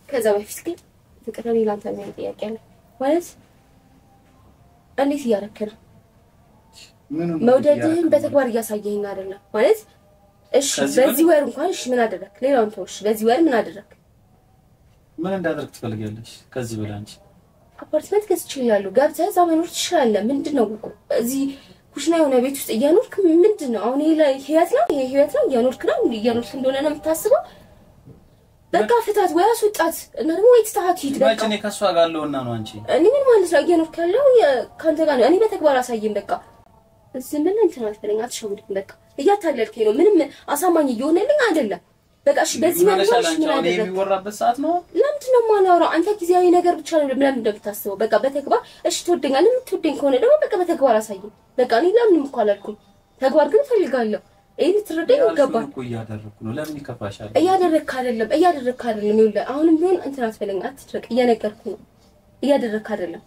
ከዛ በፊት ግን ፍቅር እኔ ላንተ ምን ጥያቄ አለ ማለት እንዴት እያረከረ መውደድህን በተግባር እያሳየኸኝ አይደለም ማለት እሺ በዚህ ወር እንኳን እሺ ምን አደረክ? ሌላውን ተውሽ በዚህ ወር ምን አደረክ? ምን እንዳደረክ ትፈልጊያለሽ? ከዚህ በላይ አንቺ አፓርትመንት ገዝቼልሃለሁ ገብተህ እዛ መኖር ትችላለህ። ምንድነው እዚህ ኩሽና የሆነ ቤት ውስጥ እያኖርክ ምንድነው አሁን ይሄ ላይ ህይወት ነው? ይሄ ህይወት ነው እያኖርክ ነው እያኖርክ እንደሆነ ነው የምታስበው? በቃ ፍታት ወይ አስወጣት እና ደግሞ ወይ ትተሃት ሂድ። በቃ እኔ ከሷ ጋር አለውና ነው አንቺ እኔ ምን ማለት ነው እያኖርክ ያለው ካንተ ጋር ነው። እኔ በተግባር አሳየኝ በቃ ዝም ብለህ እንትን አትፈልኝ አትሸውድኝ። በቃ እያታለልከኝ ነው ምንም አሳማኝ እየሆነልኝ አይደለም። በቃ እሺ በዚህ ማለት ነው ምን የሚወራበት ሰዓት ነው። ለምንድን ነው የማናወራው? አንተ ጊዜያዊ ነገር ብቻ ነው ለምን እንደምታስበው? በቃ በተግባር እሺ ትወደኛለህ የምትወደኝ ከሆነ ደግሞ በቃ በተግባር አሳየኝ። በቃ እኔ ለምን እንኳን አላልኩም ተግባር ግን ፈልጋለሁ። ይሄ ትረዳኝ ይገባል እኮ እያደረኩ ነው። ለምን ይከፋሻል? እያደረክ አይደለም ይኸውልህ አሁንም ቢሆን እንትን አትፈልኝ አትድረቅ እየነገርኩ ነው። እያደረክ አይደለም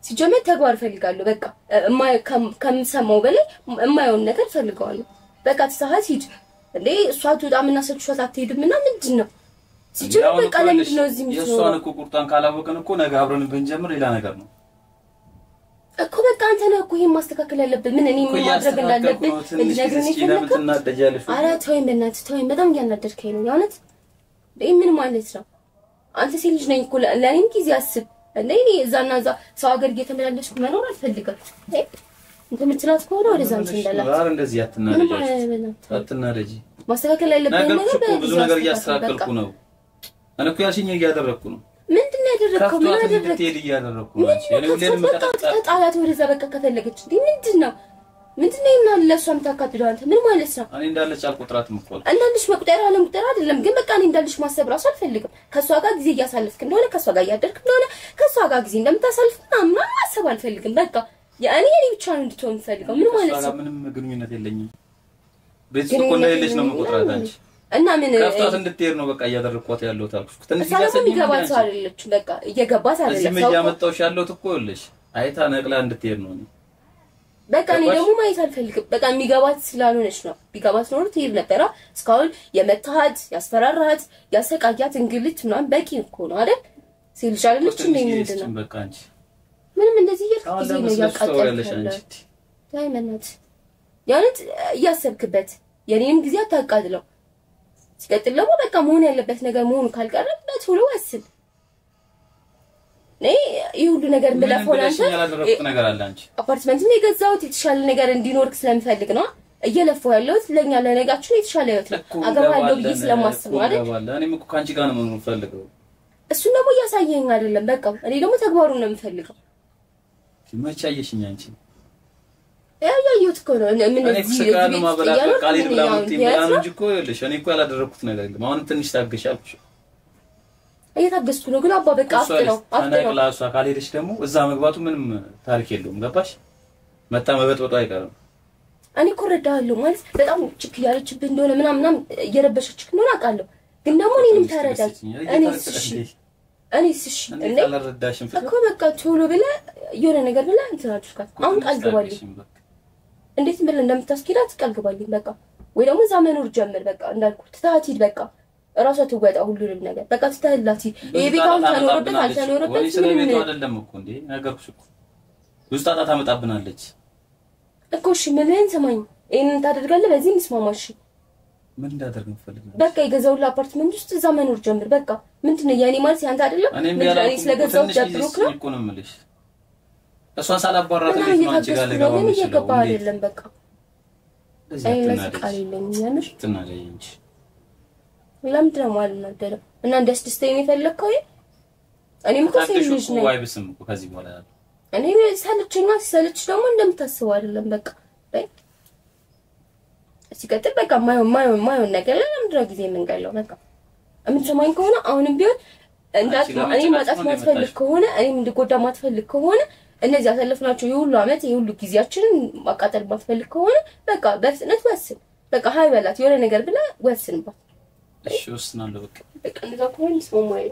ሲጀመር ተግባር ፈልጋለሁ። በቃ ከምሰማው በላይ የማየውን ነገር ፈልጋለሁ። በቃ ተሳሃት ሂድ እንዴ እሷ ትወጣምና ሰጥቷት አትሄድምና ምንድነው ሲጀመር በቃ ለምንድነው እዚህ ምትኖር? የሷን እኮ ቁርጣን ካላወቀን እኮ ነገ አብረን ብንጀምር ሌላ ነገር ነው እኮ። በቃ አንተ ነህ እኮ ይሄን ማስተካከል ያለብህ። ምን እኔ ማድረግ እንዳለብኝ እንድነግርህ ነው። ኧረ ተወኝ በእናትህ ተወኝ። በጣም እያናደድከኝ ነው የእውነት። ምን ማለት ነው? አንተ ሴት ልጅ ነኝ እኮ ለእኔም ጊዜ አስብ እንዴ። እኔ እዛና እዛ ሰው ሀገር እየተመላለስኩ መኖር አልፈልግም። እንት ምትላት ከሆነ ወደዛ እንዳላት ዛሬ እንደዚህ አትናደጂ። ማስተካከል ያለብኝ ነገር ብዙ ነገር እያስተካከልኩ ነው። እኔ እኮ ያልሽኝ እያደረኩ ነው። ምንድነው ያደረከው? ምን አደረክ? እያደረኩ ነው። እኔ ሁሌም ተጣላት ወደዛ በቃ ከፈለገች እንዴ ምንድነው እና ለሷም ታካትደው አንተ ምን ማለት ነው? እኔ እንዳለች አልቆጥራትም እኮ እንዳለች መቁጠር አለመቁጠር አይደለም ግን በቃ እኔ እንዳለች ማሰብ ራሱ አልፈልግም። ከሷ ጋር ጊዜ እያሳለፍክ እንደሆነ ከሷ ጋር እያደርክ እንደሆነ ከሷ ጋር ጊዜ እንደምታሳልፍ ምናምን ማሰብ አልፈልግም። በቃ የኔ ብቻ ነው እንድትሆን ፈልገው ምን ማለት ነው? ምንም ግንኙነት የለኝም። ቤት እኮ እንደሌለች ነው መቆጥራት አንቺ እና ምን ከፍቷት እንድትሄድ ነው በቃ እያደረኳት ያለው ታልኩሽ። ትንሽ እየገባት አይደለች በቃ እየገባት አይደለች። እዚህ ምን ያመጣውሽ ያለው እኮ ይኸውልሽ አይታ ነቅላ እንድትሄድ ነው። በቃ እኔ ደግሞ ማየት አልፈልግም። በቃ የሚገባት ስላልሆነች ነው። ቢገባት ኖሮ ትሄድ ነበር። እስካሁን የመታሃት ያስፈራራሃት ያሰቃያት እንግልት ምናምን በቂ እኮ ነው አይደል? ሲልሽ አይደለች እንዴ? ምንድነው በቃ አንቺ ምንም እንደዚህ ጊዜ ነው ያቃጠልሽ አንቺ ታይመናት ያንት እያሰብክበት የኔን ጊዜ አታቃጥለው። ሲቀጥል ደግሞ በቃ መሆን ያለበት ነገር መሆኑ ካልቀረበት ሁሉ አስብ። ይሁሉ ነገር እንደለፈው አንተ ያላደረኩት ነገር አለ አንቺ አፓርትመንትም የገዛሁት የተሻለ ነገር እንዲኖርክ ስለምፈልግ ነው እየለፈው ያለሁት ለኛ ለነጋችን የተሻለ ህይወት ነው አገባለሁ ብዬ ስለማስብ ነው አይደል? እኔም እኮ ካንቺ ጋር ነው የምፈልገው። እሱን ደግሞ እያሳየኝ አይደለም። በቃ እኔ ደግሞ ተግባሩን ነው የምፈልገው። መቼ አየሽኝ አንቺ? ያያዩት እኮ ነው ምን እዚህ ጋር ነው ማበላት ቃሊን ብላውት ይላል እንጂ እኮ ይኸውልሽ እኔ እኮ ያላደረኩት ነገር የለም። አሁን ትንሽ ታገሻልሽ። እየታገስኩ ነው ግን አባ በቃ አፍጥነው ክላሷ ካልሄደሽ ደግሞ እዛ መግባቱ ምንም ታሪክ የለውም። ገባሽ? መጣ መበጥበጡ አይቀርም። እኔ እኮ እረዳለሁ ማለት በጣም ችክ ያለችብህ እንደሆነ ምናምን እየረበሸችክ እንደሆነ አውቃለሁ። ግን ደግሞ እኔንም ተረዳኝ። እኔስ እሺ እንዴ እኮ በቃ ቶሎ ብለህ የሆነ ነገር ብለህ እንትን አድርጋት። አሁን ቃል ገባልኝ እንዴት ብለን እንደምታስኪዳት ቀልግባልኝ በቃ ወይ ደግሞ እዛ መኖር ጀምር በቃ እንዳልኩት ትታት ሂድ በቃ እራሷ ትወጣ ሁሉንም ነገር በቃ ትታህላት ይሄ ቤታውን ተኖርበት አልተኖርበት ስለቤቱ አይደለም እኮ እንዴ ነገርኩሽ እኮ ብዙ ጣጣ ታመጣብናለች እኮ እሺ ምን ሰማኝ ይሄንን ታደርጋለህ በዚህ እንስማማሽ ምን እንዳደርግ ፈልግ በቃ የገዛውላ አፓርትመንት ውስጥ እዛ መኖር ጀምር በቃ ምንድነው የኔ ማለት ያንተ አይደለም እኔ ስለገዛው ጀብሩክ ነው እኮ ነው የምልሽ እሷን ሳላባራት እንዴት ነው አንቺ ጋር ለጋው ነው ይገባ አይደለም በቃ አይለስ ቃልልኝ ያንሽ ትናለኝ እንጂ ለምንድነው ማለት ነው እና እንደስደስተኝ የፈለከው እኔም እኮ ልጅ ነኝ ወይ በስም እኮ ከዚህ በኋላ እኔ ሰልችኛ ሰልች ደግሞ እንደምታስበው አይደለም በቃ ሲቀጥል በቃ ማየውን ነገር ለምንድነው ጊዜ የምንገለው በቃ እምትሰማኝ ከሆነ አሁንም ቢሆን እንዳት እኔ ማጣት ማትፈልግ ከሆነ እኔም እንድጎዳ ማትፈልግ ከሆነ እነዚህ ያሳለፍናቸው የሁሉ አመት የሁሉ ጊዜያችንን ማቃጠል ማትፈልግ ከሆነ በቃ በፍጥነት ወስን በቃ ሃይ በላት የሆነ ነገር ብላ ወስንባት እሺ ወስናለሁ በቃ እንደዛ ከሆነ ይስማማኝ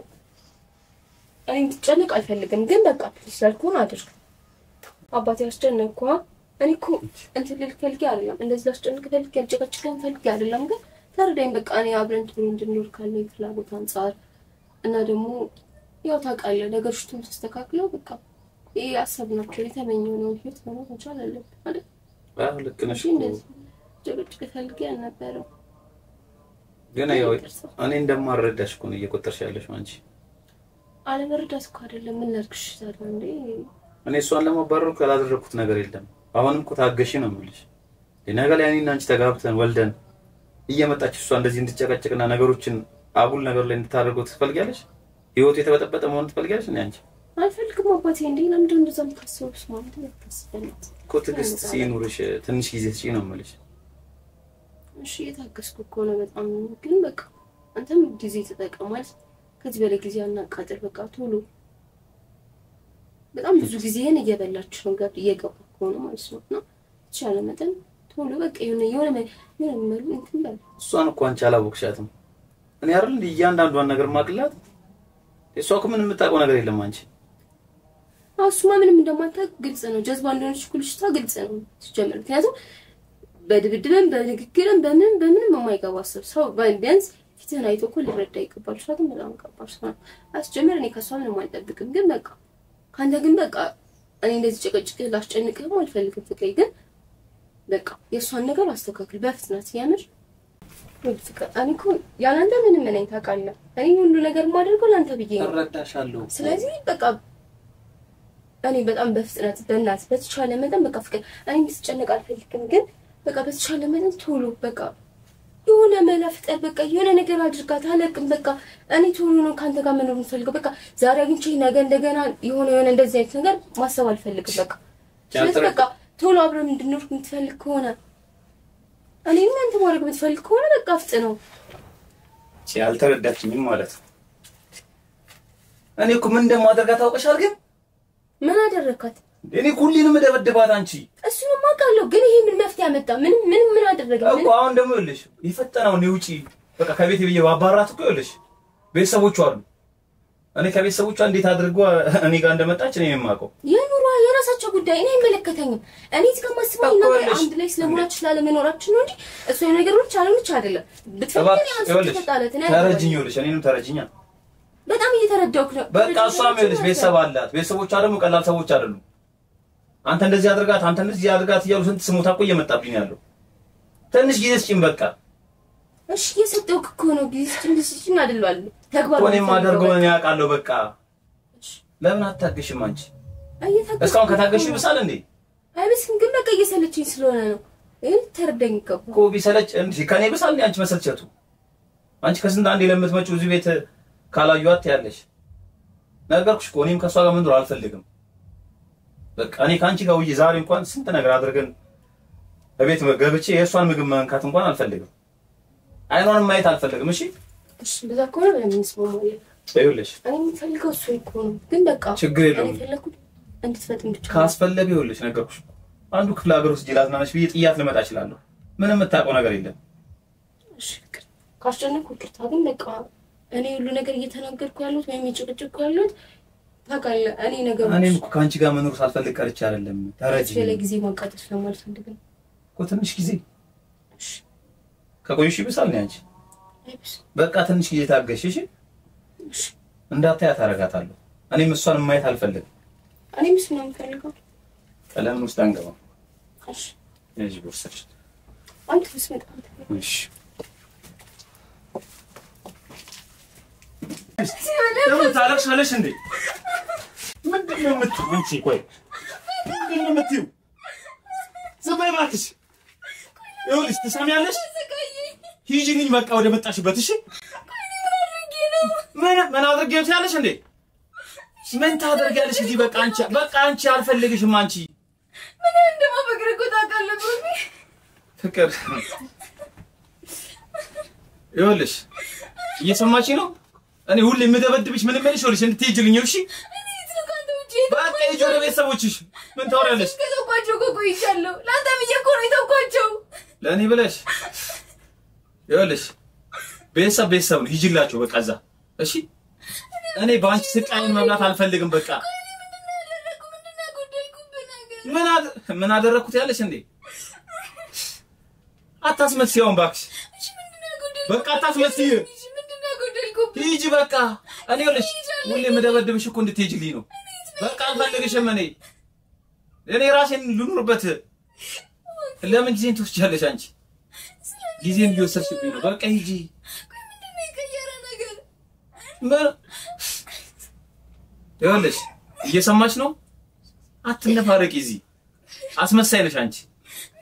እኔ እንድትጨነቅ አልፈልግም ግን በቃ ስለልኩን አድርግ አባቴ አስጨነቅኩ እኔ እኮ እንትን ልልፈልጊ አይደለም እንደዚህ ላስጨንቅ ፈልጊ አልጨቀጭቀን ፈልጊ አይደለም ግን ተረዳኝ በቃ እኔ አብረን ጥሩ እንድንኖር ካለኝ ፍላጎት አንፃር እና ደግሞ ያው ታውቃለህ ነገሮችን ተስተካክለው በቃ ይሄ አሰብናቸው የተመኘው ነው ህይወት ነው መቻል አለብን አይደል አዎ ልክ ነሽ ጨቀጭቀ ፈልጊ አልነበረም ግን ያው እኔ እንደማረዳሽ እኮ ነው እየቆጠርሽ ያለሽ አንቺ አለመረዳት እኮ አይደለም ምን ላድርግሽ ታዲያ እንዴ እኔ እሷን ለማባረር ካላደረኩት ነገር የለም አሁንም እኮ ታገሺ ነው የምልሽ ለነገር ያኔና አንቺ ተጋብተን ወልደን እየመጣች እሷ እንደዚህ እንድትጨቀጭቅና ነገሮችን አጉል ነገር ላይ እንድታደርገው ትፈልጊያለሽ ህይወቱ የተበጠበጠ መሆን ትፈልጊያለሽ እንዴ አንቺ አልፈልግም አባቴ እንዴ ለምንድን እንደዛም ታስበውስ ማለት ነው ታስበለት እኮ ትግስት ሲኖርሽ ትንሽ ጊዜ ስጪ ነው የምልሽ እሺ የታገስኩ እኮ ነው በጣም ግን በቃ አንተም ጊዜ ተጠቀም ማለት ከዚህ በላይ ጊዜ አናቃጥል በቃ ቶሎ በጣም ብዙ ጊዜህን እየበላች ነው ጋር እየገባኩ ነው ማለት ነው ቻለ መጠን ቶሎ በቃ የሆነ መሉ እንትን በል እሷን እኮ አንቺ አላወቅሻትም እኔ አይደል እንዴ እያንዳንዷን ነገር ማቅላት እሷ እኮ ምንም የምታውቀው ነገር የለም አንቺ እሱማ ምንም እንደማታውቅ ግልጽ ነው ጀዝባ እንደሆነች ኩልሽታ ግልጽ ነው ሲጀምር ምክንያቱም በድብድብም በንግግርም በምንም የማይገባ ሰው ቢያንስ ፊትህን አይቶ እኮ ሊረዳ ይገባል እሷ ግን በጣም ከባድ ሰው አስጀምር እኔ ከሷ ምንም አልጠብቅም ግን በቃ ካንተ ግን በቃ እኔ እንደዚህ ጨቀጭቅህ ላስጨንቅህ አልፈልግም ፍቅሬ ግን በቃ የሷን ነገር አስተካክል በፍጥነት ያምር ወይ ፍቅር እኔ እኮ ያላንተ ምንም ነኝ ታውቃለህ እኔ ሁሉ ነገር ማድረገው ላንተ ብዬ ነው እረዳሻለሁ ስለዚህ በቃ እኔ በጣም በፍጥነት በእናት በተቻለ መጠን በቃ ፍቅር እኔ እንድትጨነቅ አልፈልግም ግን በቃ በተቻለ መጠን ቶሎ በቃ የሆነ መላፍጠር በቃ የሆነ ነገር አድርጋት አለቅም በቃ እኔ ቶሎ ነው ካንተ ጋር መኖር የምፈልገው በቃ ዛሬ አግኝቼ ነገ እንደገና የሆነ እንደዚህ አይነት ነገር ማሰብ አልፈልግም በቃ ስለዚህ በቃ ቶሎ አብረን እንድንኖር የምትፈልግ ከሆነ እኔም አንተ ማድረግ የምትፈልግ ከሆነ በቃ ፍጥነው ያልተረዳችኝም ማለት ነው እኔ እኮ ምን እንደማደርጋት ታውቀሻል ግን ምን አደረካት እኔ ኩሊንም ደበደባት አንቺ እሱንም አውቃለሁ ግን ይሄ ምን መፍትያ መጣ ምን አደረገ እኮ አሁን ደግሞ ይልሽ ይፈጠናው ነው ውጪ በቃ ከቤት ብዬ ባባራት እኮ ይልሽ ቤተሰቦቹ አሉ እኔ ከቤተሰቦቹ እንዴት አድርጎ እኔ ጋር እንደመጣች ነው የማውቀው የኑሯ የራሳቸው ጉዳይ እኔ አይመለከተኝም እኔ እስከማስበው ነገር አንድ ላይ ስለሞራች ለመኖራችን ነው እንጂ እሱ ነገሮች አለምች አይደለም ብትፈልግ ያንተ ተጣለት ነው ተረጅኝ ይልሽ እኔንም ተረጅኛ በጣም እየተረዳውክ ነው በቃ እሷም ይልሽ ቤተሰብ አላት ቤተሰቦቿ ደግሞ ቀላል ሰዎች አይደሉም አንተ እንደዚህ አድርጋት ይያሉ ስንት ስሞታ እኮ እየመጣብኝ ያለው ትንሽ ጊዜ ስጪኝ በቃ እሺ የሰጠውክ እኮ ነው ጊዜ ስጪኝ አይደለም ተግባር እኔ ማደርገው እኔ አውቃለሁ በቃ ለምን አታገሽም አንቺ እስካሁን ከታገሽ ይብሳል እንዴ አይብስም ግን በቃ እየሰለችኝ ስለሆነ ነው ይሄን ተረዳኝ እኮ ቢሰለች እንዴ ከኔ ይብሳል እንዴ አንቺ መሰልቸቱ አንቺ ከስንት አንዴ ለምትመጪው እዚህ ቤት ካላዩት ያለሽ ነገርኩሽ እኮ እኔም ከሷ ጋር መኖር አልፈልግም በቃ እኔ ካንቺ ጋር ውይ ዛሬ እንኳን ስንት ነገር አድርገን በቤት ገብቼ የሷን ምግብ መንካት እንኳን አልፈልግም አይኗንም ማየት አልፈልግም እሺ እንደዛ ከሆነ ለምን ስሞማለ ይኸውልሽ እኔ የምፈልገው እሱ እኮ ነው ግን በቃ ችግር የለውም እኔ ፈለኩት እንድትፈጥም ብቻ ካስፈለገ ይኸውልሽ ነገርኩሽ አንዱ ክፍለ ሀገር ውስጥ ጅላትናነሽ ብዬ ጥያት ልመጣ እችላለሁ ምንም የምታውቀው ነገር የለም እሺ ካስጨነቅኩ ይቅርታ ግን በቃ እኔ ሁሉ ነገር እየተናገርኩ ያለሁት ወይም እየጨቀጨቅኩ ያለሁት ታውቃለህ እኔ ነገሮች እኔም እኮ ካንቺ ጋር መኖር ሳልፈልግ ቀርቼ አይደለም ተረጂ ለጊዜ ማቃጠል ስለማልፈልግ ነው ትንሽ ጊዜ ከቆይሽ ይብሳል ነው አንቺ በቃ ትንሽ ጊዜ ታገሽ እሺ እንዳታያት አረጋታለሁ እኔም እሷን ማየት አልፈልግም እኔም እሱን ነው የምፈልገው ቀለም ውስጥ አንገባ እሺ እሺ ቦርሳሽ አንተ መስመጥ እሺ ለምን ታለቅሻለሽ እንዴ ምንድነው የምትውጪ ቆይ ምንድነው የምትይው ዝም በይ እባክሽ ይኸውልሽ ትሰሚያለሽ ሂጂልኝ በቃ ወደ መጣሽበት እሺ ምን አድርጌ ትያለሽ እንዴ ምን ታደርጊያለሽ እዚህ በቃ አንቺ አልፈልግሽም አንቺ ምን እንደማፈቅር እኮ ታውቃለህ ፍቅር ይኸውልሽ እየሰማች ነው እኔ ሁሌ የምደበድብሽ ምን መልሽ ወልሽ እንድትሄጂልኝ እሺ በቃ ሂጂ ወደ ቤተሰቦችሽ ምን ታወሪያለሽ ከተውኳቸው እኮ ቆይቻለሁ ለአንተ ብዬ እኮ ነው የተውኳቸው ለእኔ ብለሽ ይኸውልሽ ቤተሰብ ነው ሂጂላቸው በቃ እዛ እሺ እኔ ባንቺ ስቃይን መብላት አልፈልግም በቃ ምን አደረኩት ያለሽ እንዴ አታስመስያውን ባክሽ በቃ አታስመስይ ሂጂ በቃ እኔ ይኸውልሽ ሁሌ የምደበድብሽ እኮ እንድትሄጂልኝ ነው በቃ አልፈልግሽም እኔ ራሴን ልኑርበት ለምን ጊዜን ትወስጃለሽ አንቺ ጊዜን እየወሰድሽብኝ ነው በቃ ሂጂ ይኸውልሽ እየሰማች ነው አትነፋረቂ እዚህ አስመሳይ ነሽ አንቺ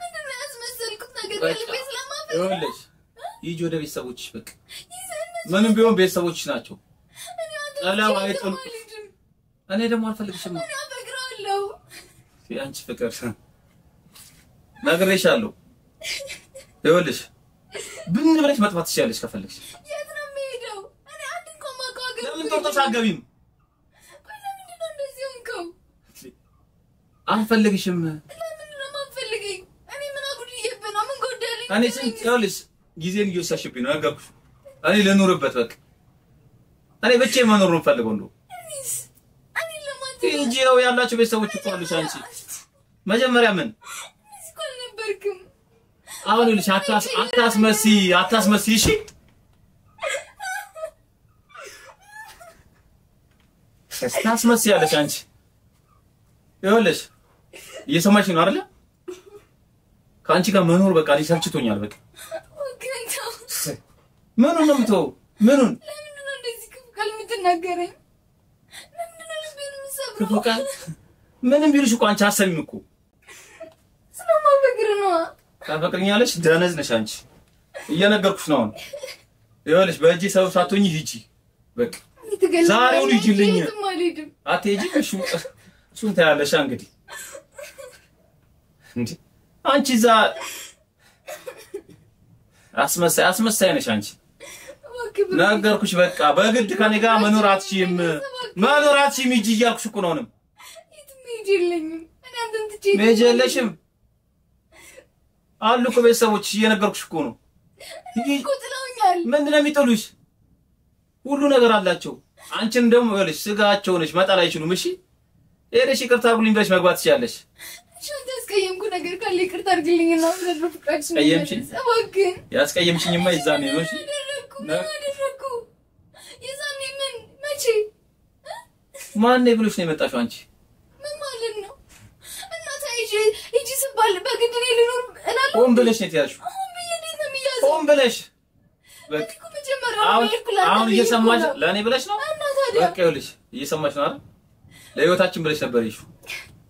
ምንድነው ያስመሰልኩት ነገር ልቤ ስለማፈቅ ይኸውልሽ ሂጂ ወደ ቤተሰቦችሽ በቃ ምንም ቢሆን ቤተሰቦችሽ ናቸው ጠላው አይጥሉ እኔ ደግሞ አልፈልግሽም አፈቅራለሁ አንቺ ፍቅር ነግሬሻለሁ ይኸውልሽ ብን ብለሽ መጥፋት ትችያለሽ ከፈለግሽ የት ነው የምሄደው እኔ አንድ እንኳን ማውቀው አገር ለምን ጦርጦሽ አትገቢም ቆይ ለምንድን ነው እንደዚህ ሆንከው አልፈልግሽም ለምንድን ነው የማትፈልገኝ እኔ ምን አጉድዬብህ ነው ምን ጎደለኝ እኔ ስንት ይኸውልሽ ጊዜን እየወሰድሽብኝ ነው ነገርኩሽ እኔ ልኑርበት በቃ እኔ ብቻዬን መኖር ነው የምፈልገው እንደው እኔ ለማንተ ሂጂ ነው ያላችሁ ቤተሰቦች እኮ አሉሽ አንቺ መጀመሪያ ምን እኮ አልነበርክም አሁን ልጅ አታስመሲ እሺ አታስመሲ ያለሽ አንቺ ይኸውልሽ እየሰማሽ ነው አይደል ከአንቺ ጋር መኖር በቃ ሊሰልችቶኛል በቃ ምኑን ነው የምትወው ምኑን ለምንድን ነው እንደዚህ ክፉ ቃል የምትናገረኝ ለምንድን ነው ልቤን የምትሰብረው ክፉ ቃል ምንም ቢልሽ እኮ አንቺ አሰሚም እኮ ስለማፈቅር ነው ታፈቅሪኛለሽ ደነዝ ነሽ አንቺ እየነገርኩሽ ነው ይኸውልሽ በእጄ ሰው ሳትሆኚ ሂጂ በቃ ዛሬውን ሂጂልኝ አትሄጂ እሱን ታያለሽ እንግዲህ እንዴ አንቺ ዛ አስመሳይ ነሽ አንቺ ነገርኩሽ በቃ በግድ ከኔ ጋር መኖር አትችይም ሂጂ እያልኩሽ እኮ ነው መሄጃለሽም አሉ እኮ ቤተሰቦች እየነገርኩሽ እኮ ነው ምንድነው የሚጥሉሽ ሁሉ ነገር አላቸው አንቺን ደግሞ ይኸውልሽ ስጋቸው ነሽ መጣል አይችሉም እሺ ሄደሽ ይቅርታ አድርጉልኝ ብለሽ መግባት ትችያለሽ እሺ ያስቀየምኩ ነገር ካለ ይቅርታ አድርግልኝና ወደ ፍቅራችን እባክህ ያስቀየምሽኝማ ይዛኔ ነው እሺ አደረኩ ይዛኔ ምን መቼ ማን ነው ብሎሽ ነው የመጣሽው አንቺ ምን ማለት ነው እና ታይጂ እጂ ስባል በግድ ነው ልኖር እላለሁ ሆን ብለሽ ነው ያልሽው ሆን ብለሽ በቃ አሁን እየሰማሽ ለኔ ብለሽ ነው በቃ ይኸውልሽ እየሰማሽ ነው አይደል ለህይወታችን ብለሽ ነበር ይሹ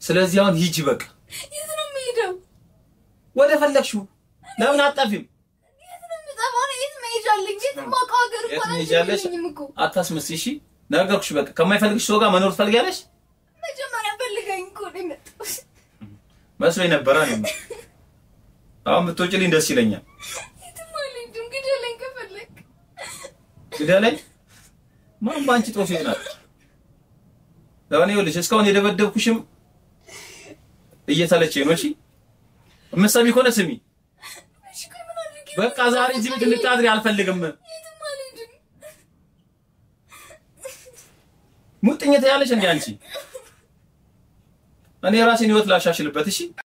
ስለዚህ አሁን ሂጂ በቃ የት ነው የምሄደው ወደ ፈለግሽው ለምን አጣፊም የት ነው የምጠፋው የት መሄጃለኝ የት ማውቀው ሀገር እኮ አታስመስይ እሺ ነገርኩሽ በቃ ከማይፈልግሽ ሰው ጋር መኖር ትፈልጊያለሽ መጀመሪያ ፈልገኝ እኮ ነው የመጣሁት መስሎኝ ነበር እኔ አሁን ብትወጪልኝ ደስ ይለኛል ግዳለኝ ማን ባንቺ ጦስ ይሆናል ለኔ ይኸውልሽ እስካሁን የደበደብኩሽም እየተለቸኝ ነው እሺ እምትሰሚ ከሆነ ስሚ በቃ ዛሬ እዚህ ቤት እንድታድሪ አልፈልግም ሙጥኝት ያለሽ እንዴ አንቺ እኔ ራሴን ህይወት ላሻሽልበት እሺ